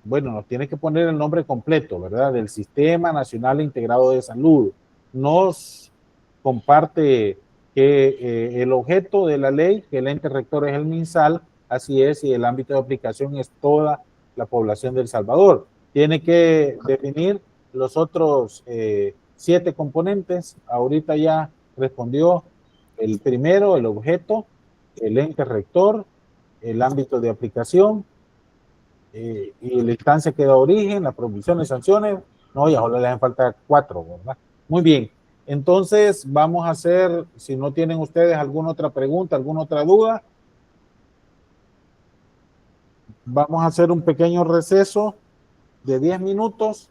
bueno, nos tiene que poner el nombre completo, ¿verdad? Del Sistema Nacional Integrado de Salud. Nos comparte que el objeto de la ley, que el ente rector es el MinSal, así es, y el ámbito de aplicación es toda la población de El Salvador. Tiene que definir los otros 7 componentes. Ahorita ya respondió el primero, el objeto, el ente rector, el ámbito de aplicación, y la instancia que da origen, la prohibición de sanciones. No, ya solo le hacen falta 4, ¿verdad? Muy bien. Entonces, vamos a hacer, si no tienen ustedes alguna otra pregunta, alguna otra duda, vamos a hacer un pequeño receso de 10 minutos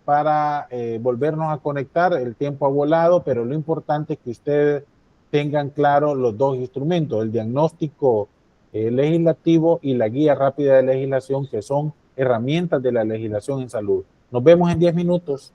para volvernos a conectar. El tiempo ha volado, pero lo importante es que ustedes tengan claro los dos instrumentos, el diagnóstico legislativo y la guía rápida de legislación, que son herramientas de la legislación en salud. Nos vemos en 10 minutos.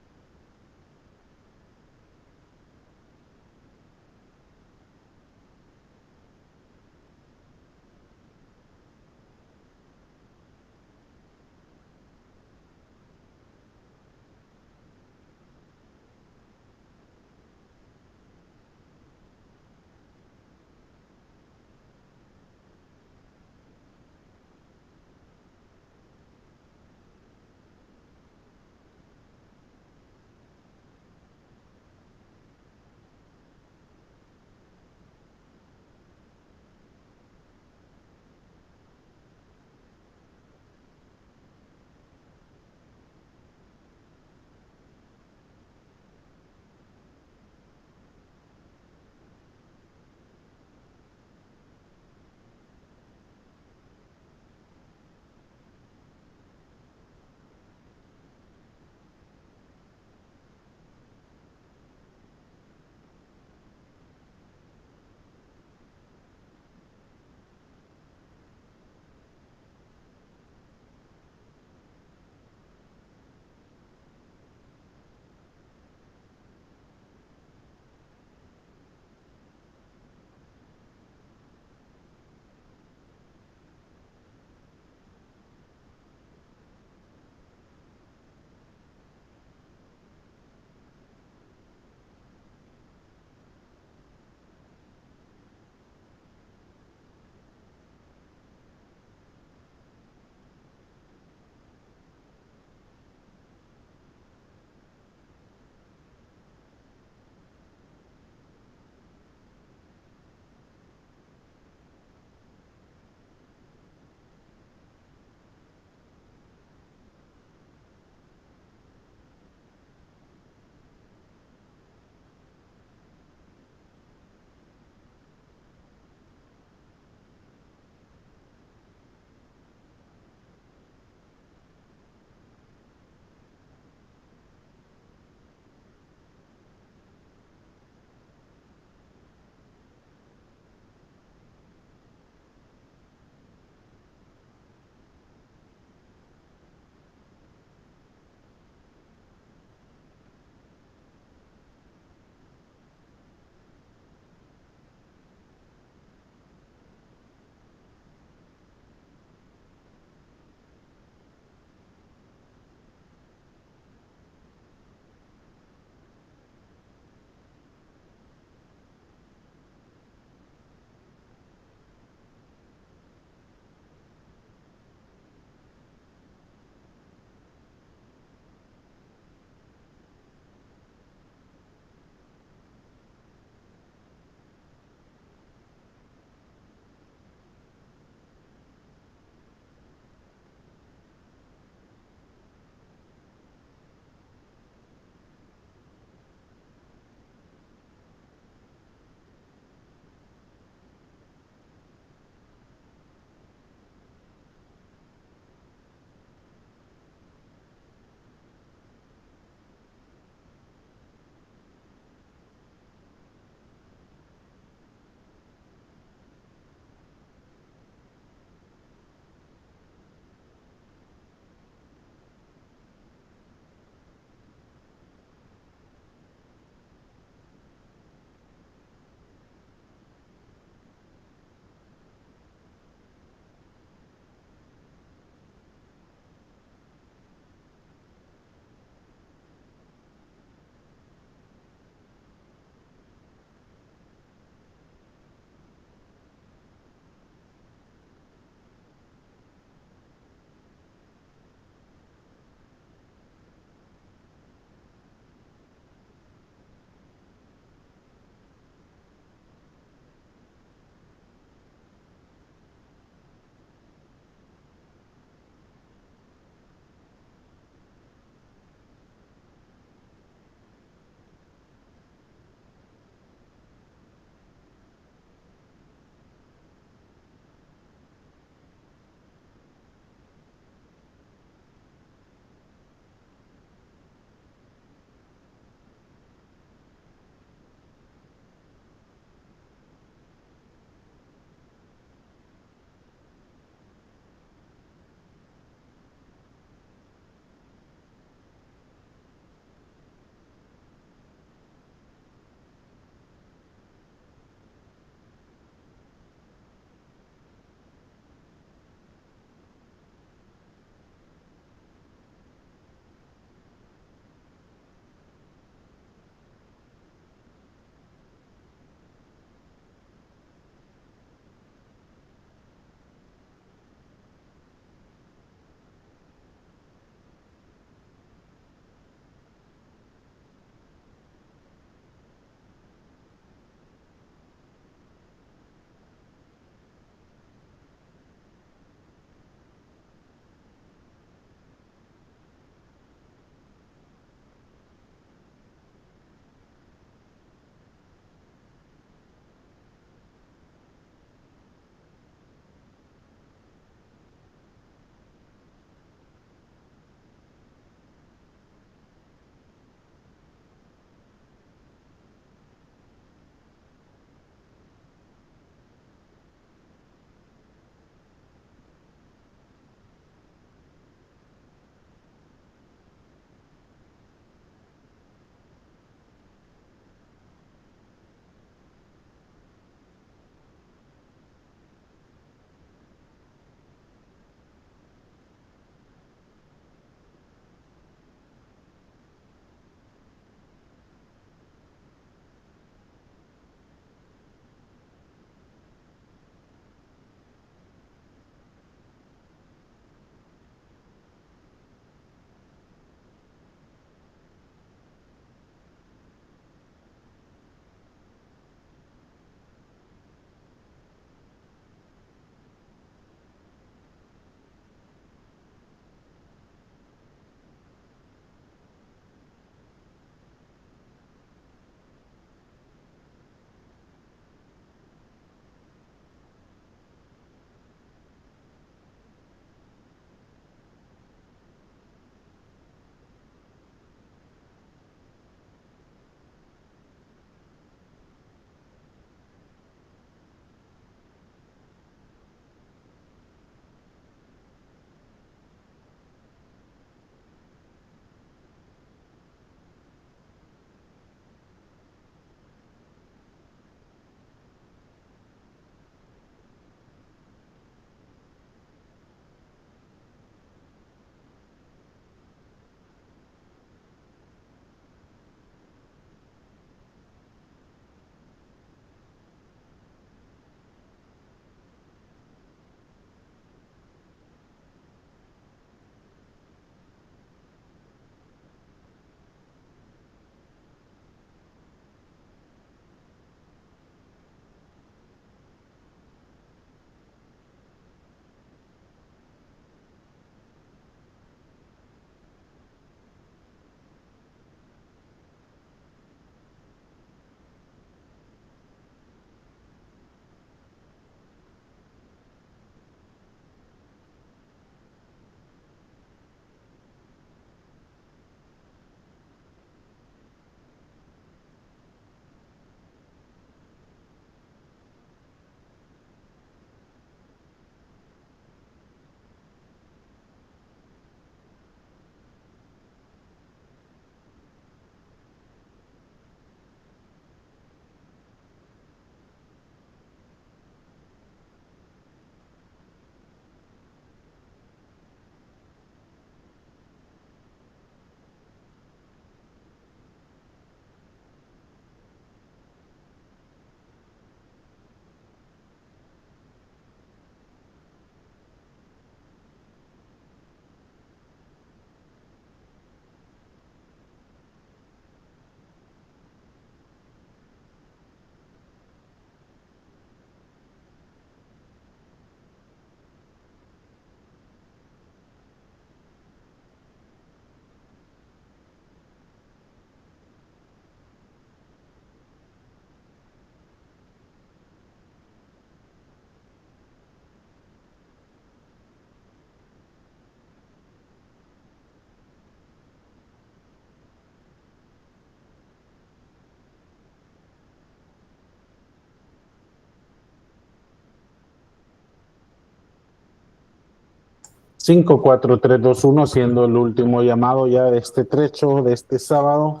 5, 4, 3, 2, 1, siendo el último llamado ya de este trecho, de este sábado,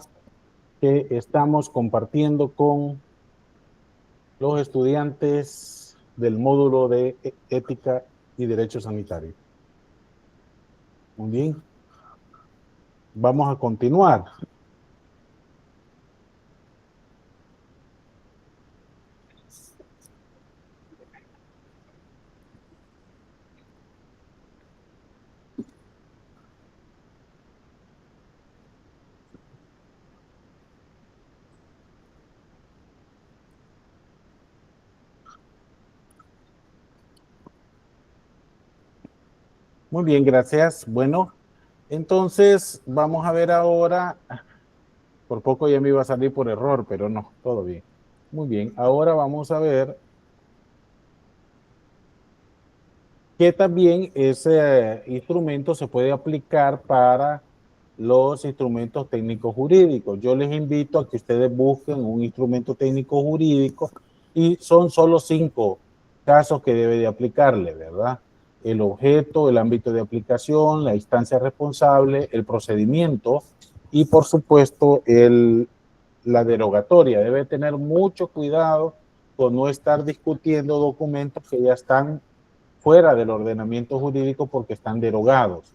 que estamos compartiendo con los estudiantes del módulo de Ética y Derecho Sanitario. Muy bien. Vamos a continuar. Muy bien, gracias. Bueno, entonces vamos a ver ahora, por poco ya me iba a salir por error, pero no, todo bien. Muy bien, ahora vamos a ver que también ese instrumento se puede aplicar para los instrumentos técnicos jurídicos. Yo les invito a que ustedes busquen un instrumento técnico jurídico y son solo 5 casos que debe de aplicarle, ¿verdad? El objeto, el ámbito de aplicación, la instancia responsable, el procedimiento y, por supuesto, la derogatoria. Debe tener mucho cuidado con no estar discutiendo documentos que ya están fuera del ordenamiento jurídico porque están derogados.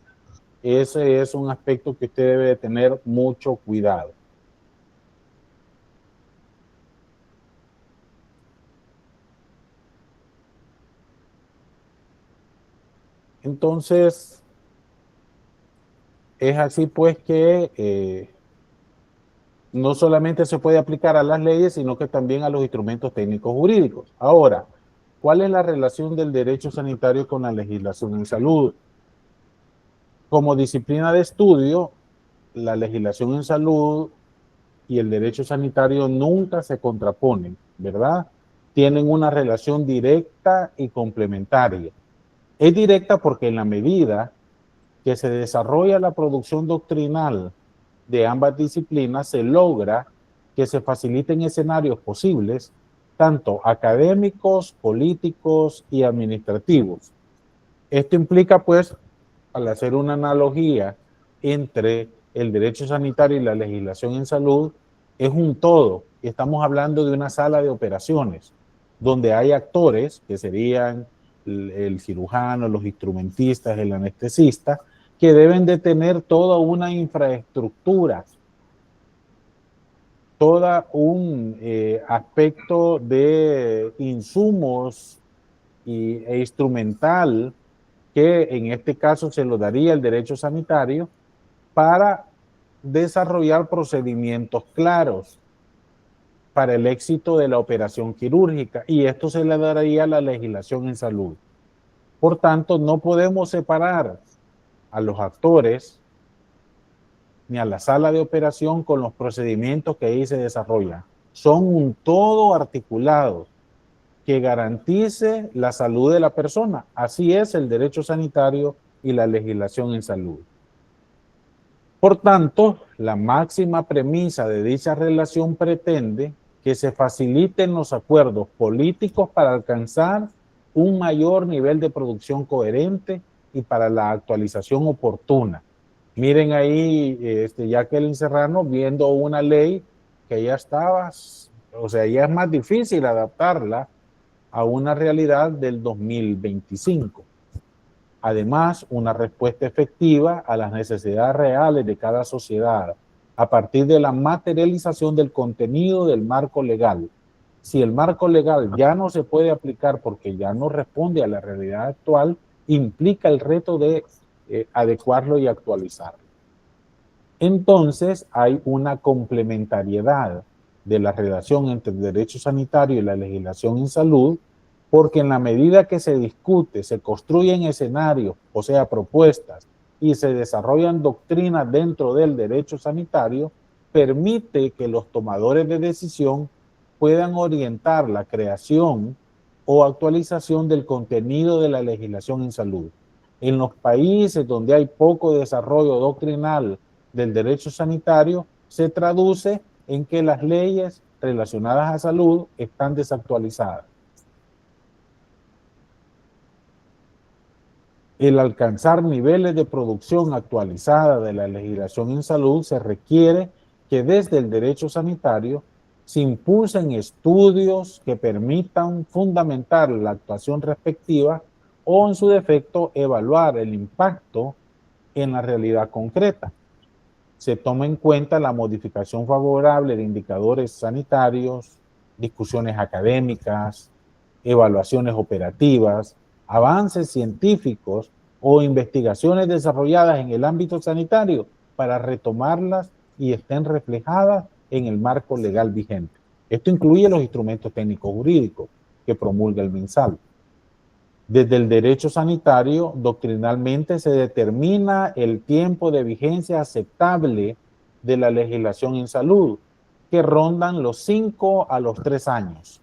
Ese es un aspecto que usted debe de tener mucho cuidado. Entonces, es así pues que no solamente se puede aplicar a las leyes, sino que también a los instrumentos técnicos jurídicos. Ahora, ¿cuál es la relación del derecho sanitario con la legislación en salud? Como disciplina de estudio, la legislación en salud y el derecho sanitario nunca se contraponen, ¿verdad? Tienen una relación directa y complementaria. Es directa porque en la medida que se desarrolla la producción doctrinal de ambas disciplinas, se logra que se faciliten escenarios posibles, tanto académicos, políticos y administrativos. Esto implica, pues, al hacer una analogía entre el derecho sanitario y la legislación en salud, es un todo. Estamos hablando de una sala de operaciones, donde hay actores, que serían el cirujano, los instrumentistas, el anestesista, que deben de tener toda una infraestructura, todo un aspecto de insumos e instrumental que en este caso se lo daría el derecho sanitario para desarrollar procedimientos claros para el éxito de la operación quirúrgica, y esto se le daría a la legislación en salud. Por tanto, no podemos separar a los actores ni a la sala de operación con los procedimientos que ahí se desarrollan. Son un todo articulado que garantice la salud de la persona. Así es el derecho sanitario y la legislación en salud. Por tanto, la máxima premisa de dicha relación pretende que se faciliten los acuerdos políticos para alcanzar un mayor nivel de producción coherente y para la actualización oportuna. Miren ahí, Jacqueline Serrano viendo una ley que ya estaba, o sea, ya es más difícil adaptarla a una realidad del 2025. Además, una respuesta efectiva a las necesidades reales de cada sociedad a partir de la materialización del contenido del marco legal. Si el marco legal ya no se puede aplicar porque ya no responde a la realidad actual, implica el reto de adecuarlo y actualizarlo. Entonces, hay una complementariedad de la relación entre el derecho sanitario y la legislación en salud, porque en la medida que se discute, se construyen escenarios, o sea, propuestas, y se desarrollan doctrinas dentro del derecho sanitario, permite que los tomadores de decisión puedan orientar la creación o actualización del contenido de la legislación en salud. En los países donde hay poco desarrollo doctrinal del derecho sanitario, se traduce en que las leyes relacionadas a salud están desactualizadas. el alcanzar niveles de producción actualizada de la legislación en salud, se requiere que desde el derecho sanitario se impulsen estudios que permitan fundamentar la actuación respectiva o, en su defecto, evaluar el impacto en la realidad concreta. Se toma en cuenta la modificación favorable de indicadores sanitarios, discusiones académicas, evaluaciones operativas, avances científicos o investigaciones desarrolladas en el ámbito sanitario para retomarlas y estén reflejadas en el marco legal vigente. Esto incluye los instrumentos técnicos jurídicos que promulga el MinSal. Desde el derecho sanitario, doctrinalmente se determina el tiempo de vigencia aceptable de la legislación en salud, que rondan los 5 a los 3 años.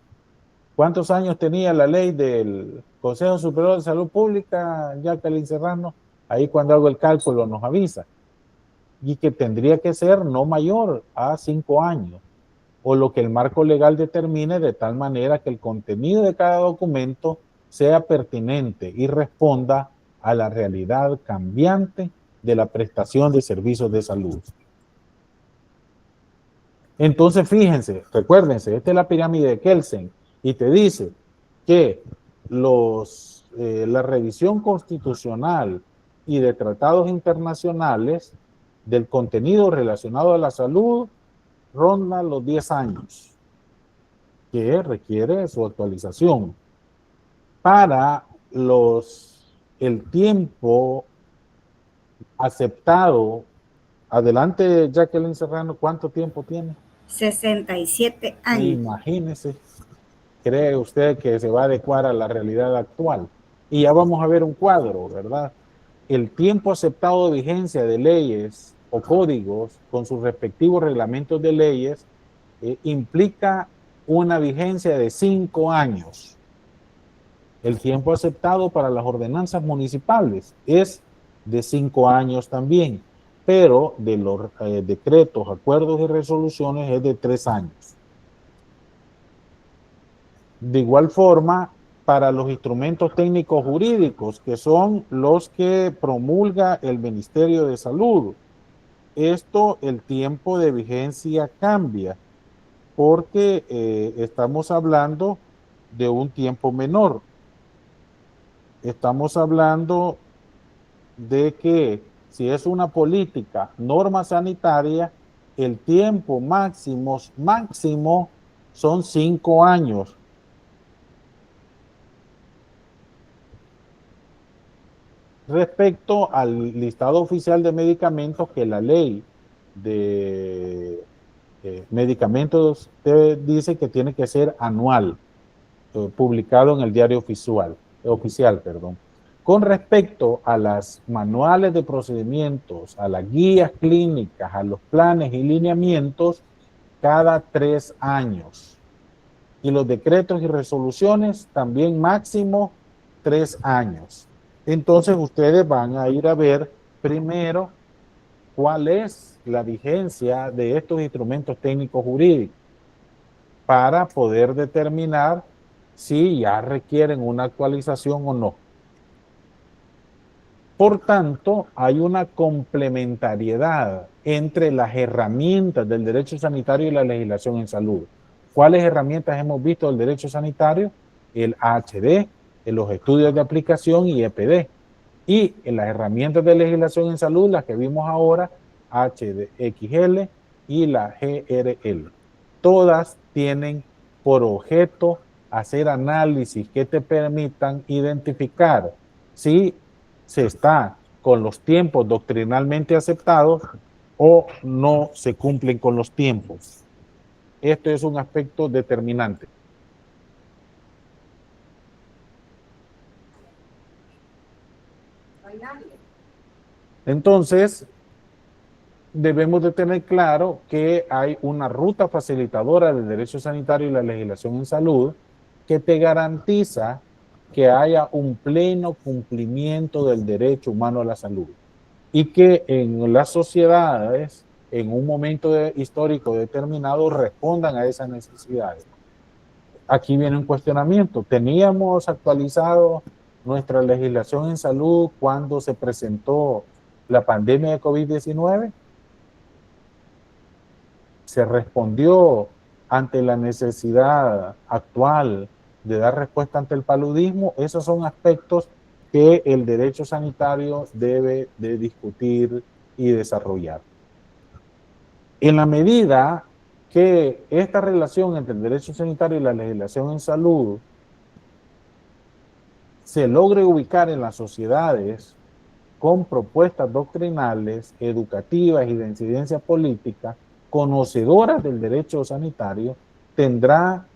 ¿Cuántos años tenía la ley del Consejo Superior de Salud Pública, Jacqueline Serrano? Ahí cuando hago el cálculo nos avisa. Y que tendría que ser no mayor a 5 años, o lo que el marco legal determine, de tal manera que el contenido de cada documento sea pertinente y responda a la realidad cambiante de la prestación de servicios de salud. Entonces, fíjense, recuérdense, esta es la pirámide de Kelsen, y te dice que la revisión constitucional y de tratados internacionales del contenido relacionado a la salud ronda los 10 años, que requiere su actualización. Para el tiempo aceptado, adelante Jacqueline Serrano, ¿cuánto tiempo tiene? 67 años. Imagínese, ¿cree usted que se va a adecuar a la realidad actual? Y ya vamos a ver un cuadro, ¿verdad? El tiempo aceptado de vigencia de leyes o códigos con sus respectivos reglamentos de leyes implica una vigencia de 5 años. El tiempo aceptado para las ordenanzas municipales es de 5 años también, pero de los decretos, acuerdos y resoluciones es de 3 años. De igual forma, para los instrumentos técnicos jurídicos, que son los que promulga el Ministerio de Salud, el tiempo de vigencia cambia, porque estamos hablando de un tiempo menor. Estamos hablando de que si es una política, norma sanitaria, el tiempo máximo son 5 años. Respecto al listado oficial de medicamentos, que la ley de medicamentos dice que tiene que ser anual, publicado en el diario oficial. Con respecto a las manuales de procedimientos, a las guías clínicas, a los planes y lineamientos, cada 3 años. Y los decretos y resoluciones también máximo 3 años. Entonces ustedes van a ir a ver primero cuál es la vigencia de estos instrumentos técnicos jurídicos para poder determinar si ya requieren una actualización o no. Por tanto, hay una complementariedad entre las herramientas del derecho sanitario y la legislación en salud. ¿Cuáles herramientas hemos visto del derecho sanitario? El AHD, los estudios de aplicación y EPD. Y en las herramientas de legislación en salud, las que vimos ahora, HDXL y la GRL. Todas tienen por objeto hacer análisis que te permitan identificar si se está con los tiempos doctrinalmente aceptados o no se cumplen con los tiempos. Esto es un aspecto determinante. Entonces, debemos de tener claro que hay una ruta facilitadora del derecho sanitario y la legislación en salud que te garantiza que haya un pleno cumplimiento del derecho humano a la salud y que en las sociedades, en un momento histórico determinado, respondan a esas necesidades. Aquí viene un cuestionamiento. ¿Teníamos actualizado nuestra legislación en salud cuando se presentó la pandemia de COVID-19? ¿Se respondió ante la necesidad actual de dar respuesta ante el paludismo? Esos son aspectos que el derecho sanitario debe de discutir y desarrollar. En la medida que esta relación entre el derecho sanitario y la legislación en salud se logre ubicar en las sociedades con propuestas doctrinales, educativas y de incidencia política, conocedoras del derecho sanitario, tendrá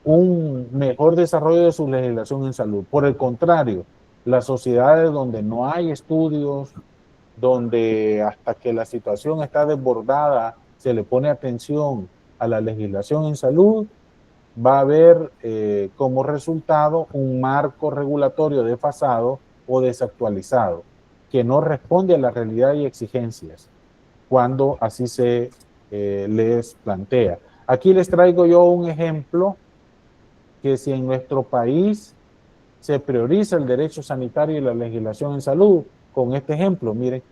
un mejor desarrollo de su legislación en salud. Por el contrario, las sociedades donde no hay estudios, donde hasta que la situación está desbordada se le pone atención a la legislación en salud, va a haber como resultado un marco regulatorio desfasado o desactualizado, que no responde a la realidad y exigencias cuando así se les plantea. Aquí les traigo yo un ejemplo que si en nuestro país se prioriza el derecho sanitario y la legislación en salud, con este ejemplo, miren,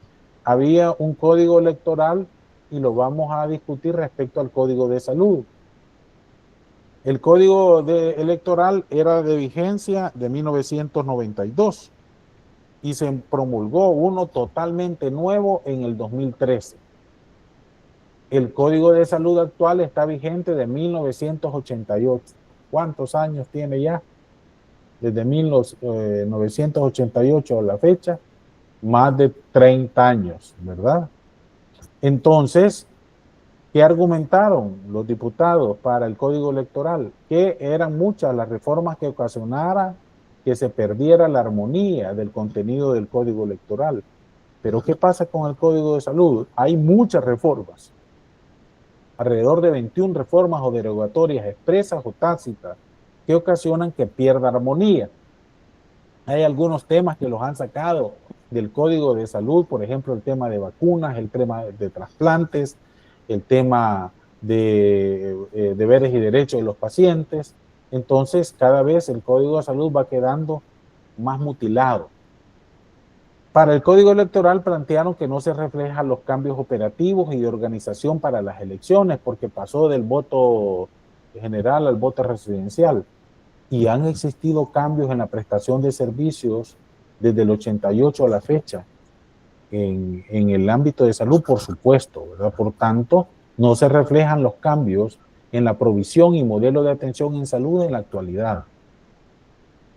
había un código electoral y lo vamos a discutir respecto al código de salud. El código electoral era de vigencia de 1992 y se promulgó uno totalmente nuevo en el 2013. El código de salud actual está vigente de 1988. ¿Cuántos años tiene ya? Desde 1988 a la fecha, más de 30 años, ¿verdad? Entonces, ¿qué argumentaron los diputados para el código electoral? Que eran muchas las reformas que ocasionaran que se perdiera la armonía del contenido del código electoral. Pero ¿qué pasa con el código de salud? Hay muchas reformas, alrededor de 21 reformas o derogatorias expresas o tácitas que ocasionan que pierda armonía. Hay algunos temas que los han sacado del código de salud, por ejemplo, el tema de vacunas, el tema de trasplantes, el tema de deberes y derechos de los pacientes. Entonces, cada vez el código de salud va quedando más mutilado. Para el código electoral plantearon que no se reflejan los cambios operativos y de organización para las elecciones, porque pasó del voto general al voto residencial. Y han existido cambios en la prestación de servicios desde el 88 a la fecha, en el ámbito de salud, por supuesto, ¿verdad? Por tanto, no se reflejan los cambios en la provisión y modelo de atención en salud en la actualidad.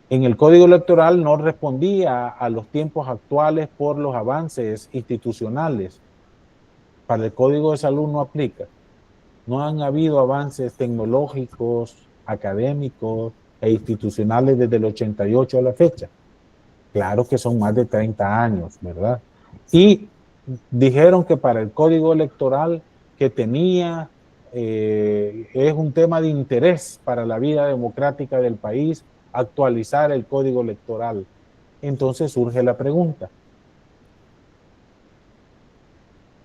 En el código electoral no respondía a los tiempos actuales por los avances institucionales. Para el código de salud no aplica. No han habido avances tecnológicos, académicos e institucionales desde el 88 a la fecha. Claro que son más de 30 años, ¿verdad? Y dijeron que para el código electoral que tenía es un tema de interés para la vida democrática del país actualizar el código electoral. Entonces surge la pregunta: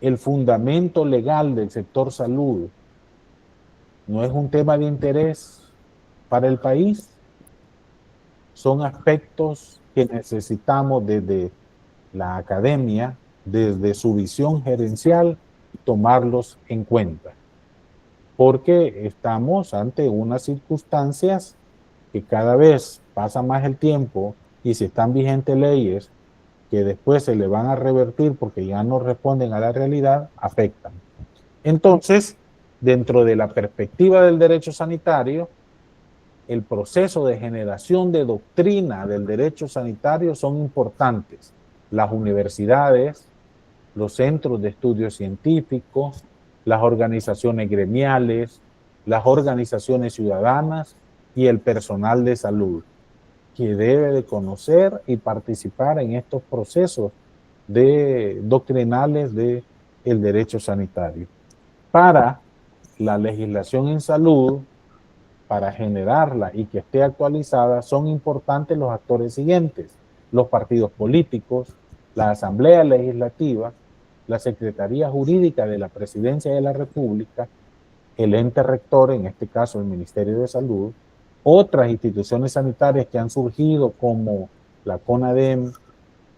¿el fundamento legal del sector salud no es un tema de interés para el país? Son aspectos que necesitamos desde la academia, desde su visión gerencial, tomarlos en cuenta, porque estamos ante unas circunstancias que cada vez pasa más el tiempo y si están vigentes leyes que después se le van a revertir porque ya no responden a la realidad, afectan. Entonces, dentro de la perspectiva del derecho sanitario, el proceso de generación de doctrina del derecho sanitario son importantes. Las universidades, los centros de estudios científicos, las organizaciones gremiales, las organizaciones ciudadanas y el personal de salud, que debe de conocer y participar en estos procesos doctrinales del derecho sanitario. Para la legislación en salud, para generarla y que esté actualizada, son importantes los actores siguientes: los partidos políticos, la Asamblea Legislativa, la Secretaría Jurídica de la Presidencia de la República, el ente rector, en este caso el Ministerio de Salud, Otras instituciones sanitarias que han surgido como la CONADEM,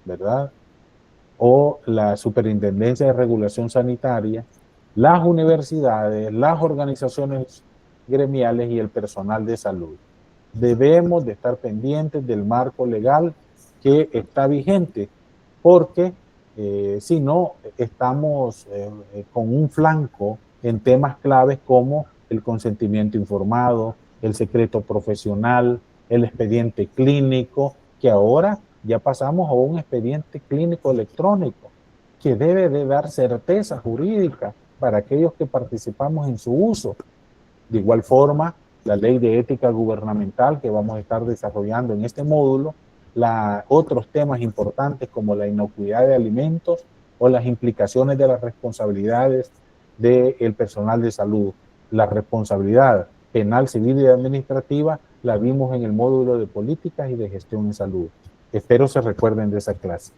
¿verdad? O la Superintendencia de Regulación Sanitaria, las universidades, las organizaciones gremiales y el personal de salud. Debemos de estar pendientes del marco legal que está vigente, porque si no, estamos con un flanco en temas claves como el consentimiento informado, el secreto profesional, el expediente clínico, que ahora ya pasamos a un expediente clínico electrónico que debe de dar certeza jurídica para aquellos que participamos en su uso. De igual forma, la ley de ética gubernamental que vamos a estar desarrollando en este módulo, otros temas importantes como la inocuidad de alimentos o las implicaciones de las responsabilidades del personal de salud. La responsabilidad penal, civil y administrativa la vimos en el módulo de políticas y de gestión en salud. Espero se recuerden de esa clase.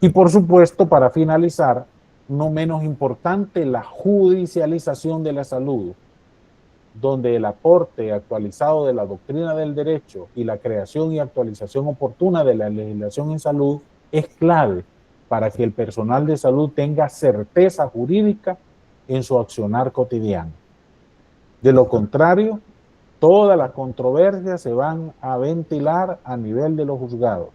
Y por supuesto, para finalizar, no menos importante, la judicialización de la salud, donde el aporte actualizado de la doctrina del derecho y la creación y actualización oportuna de la legislación en salud es clave para que el personal de salud tenga certeza jurídica en su accionar cotidiano. De lo contrario, todas las controversias se van a ventilar a nivel de los juzgados.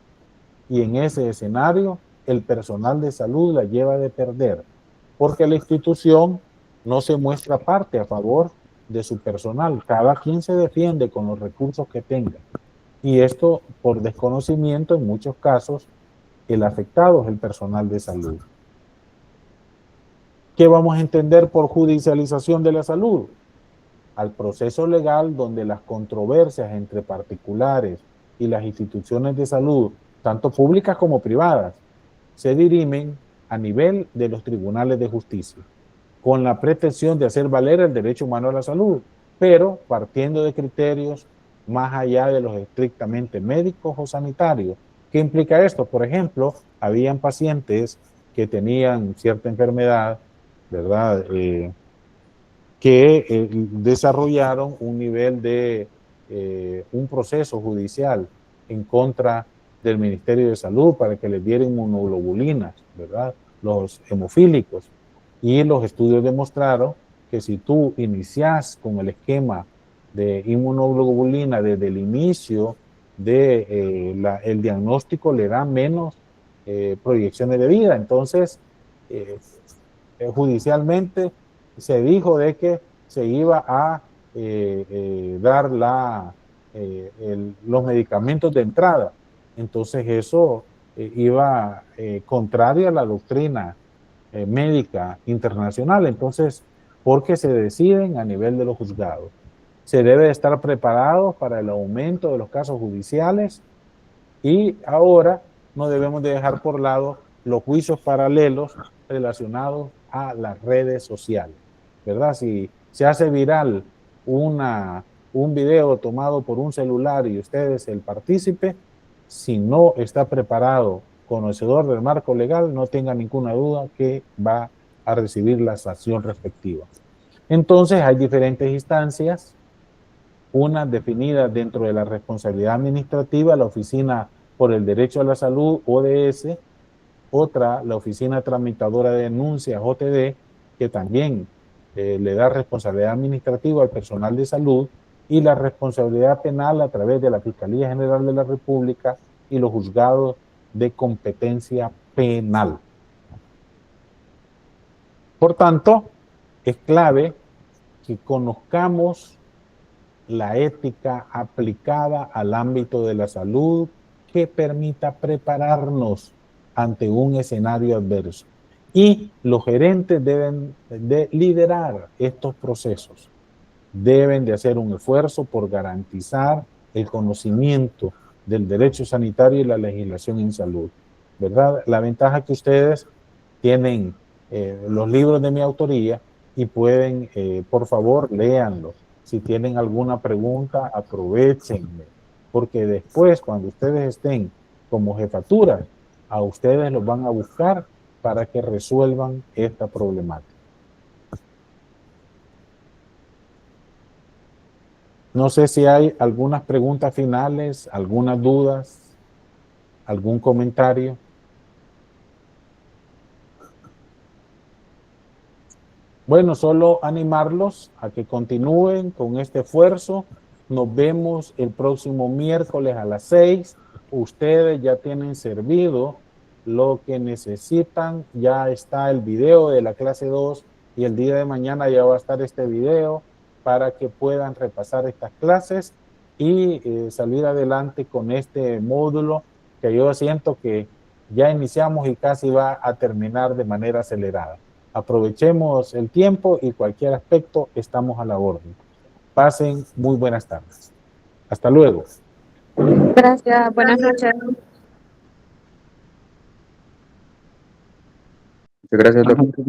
Y en ese escenario, el personal de salud la lleva de perder, porque la institución no se muestra parte a favor de su personal. Cada quien se defiende con los recursos que tenga. Y esto por desconocimiento, en muchos casos, el afectado es el personal de salud. ¿Qué vamos a entender por judicialización de la salud? Al proceso legal donde las controversias entre particulares y las instituciones de salud, tanto públicas como privadas, se dirimen a nivel de los tribunales de justicia, con la pretensión de hacer valer el derecho humano a la salud, pero partiendo de criterios más allá de los estrictamente médicos o sanitarios. ¿Qué implica esto? Por ejemplo, habían pacientes que tenían cierta enfermedad, ¿verdad?, que desarrollaron un nivel de un proceso judicial en contra del Ministerio de Salud para que les dieran inmunoglobulinas, ¿verdad?, los hemofílicos. Y los estudios demostraron que si tú inicias con el esquema de inmunoglobulina desde el inicio el diagnóstico, le da menos proyecciones de vida. Entonces, judicialmente se dijo de que se iba a dar los medicamentos de entrada. Entonces eso iba contrario a la doctrina médica internacional. Entonces, porque se deciden a nivel de los juzgados. Se debe estar preparados para el aumento de los casos judiciales y ahora no debemos de dejar por lado los juicios paralelos relacionados a las redes sociales, ¿verdad? Si se hace viral un video tomado por un celular y usted es el partícipe, si no está preparado, conocedor del marco legal, no tenga ninguna duda que va a recibir la sanción respectiva. Entonces hay diferentes instancias, una definida dentro de la responsabilidad administrativa, la Oficina por el Derecho a la Salud, ODS, otra, la Oficina Tramitadora de Denuncias, OTD, que también le da responsabilidad administrativa al personal de salud, y la responsabilidad penal a través de la Fiscalía General de la República y los juzgados de competencia penal. Por tanto, es clave que conozcamos la ética aplicada al ámbito de la salud que permita prepararnos ante un escenario adverso. Y los gerentes deben de liderar estos procesos. Deben de hacer un esfuerzo por garantizar el conocimiento del derecho sanitario y la legislación en salud, ¿verdad? La ventaja que ustedes tienen los libros de mi autoría y pueden, por favor, léanlos. Si tienen alguna pregunta, aprovechenme, porque después, cuando ustedes estén como jefatura, a ustedes los van a buscar para que resuelvan esta problemática. No sé si hay algunas preguntas finales, algunas dudas, algún comentario. Bueno, solo animarlos a que continúen con este esfuerzo. Nos vemos el próximo miércoles a las 6. Ustedes ya tienen servido lo que necesitan. Ya está el video de la clase 2 y el día de mañana ya va a estar este video para que puedan repasar estas clases y salir adelante con este módulo que yo siento que ya iniciamos y casi va a terminar de manera acelerada. Aprovechemos el tiempo y cualquier aspecto estamos a la orden. Pasen muy buenas tardes. Hasta luego. Gracias, buenas noches. Gracias, doctor.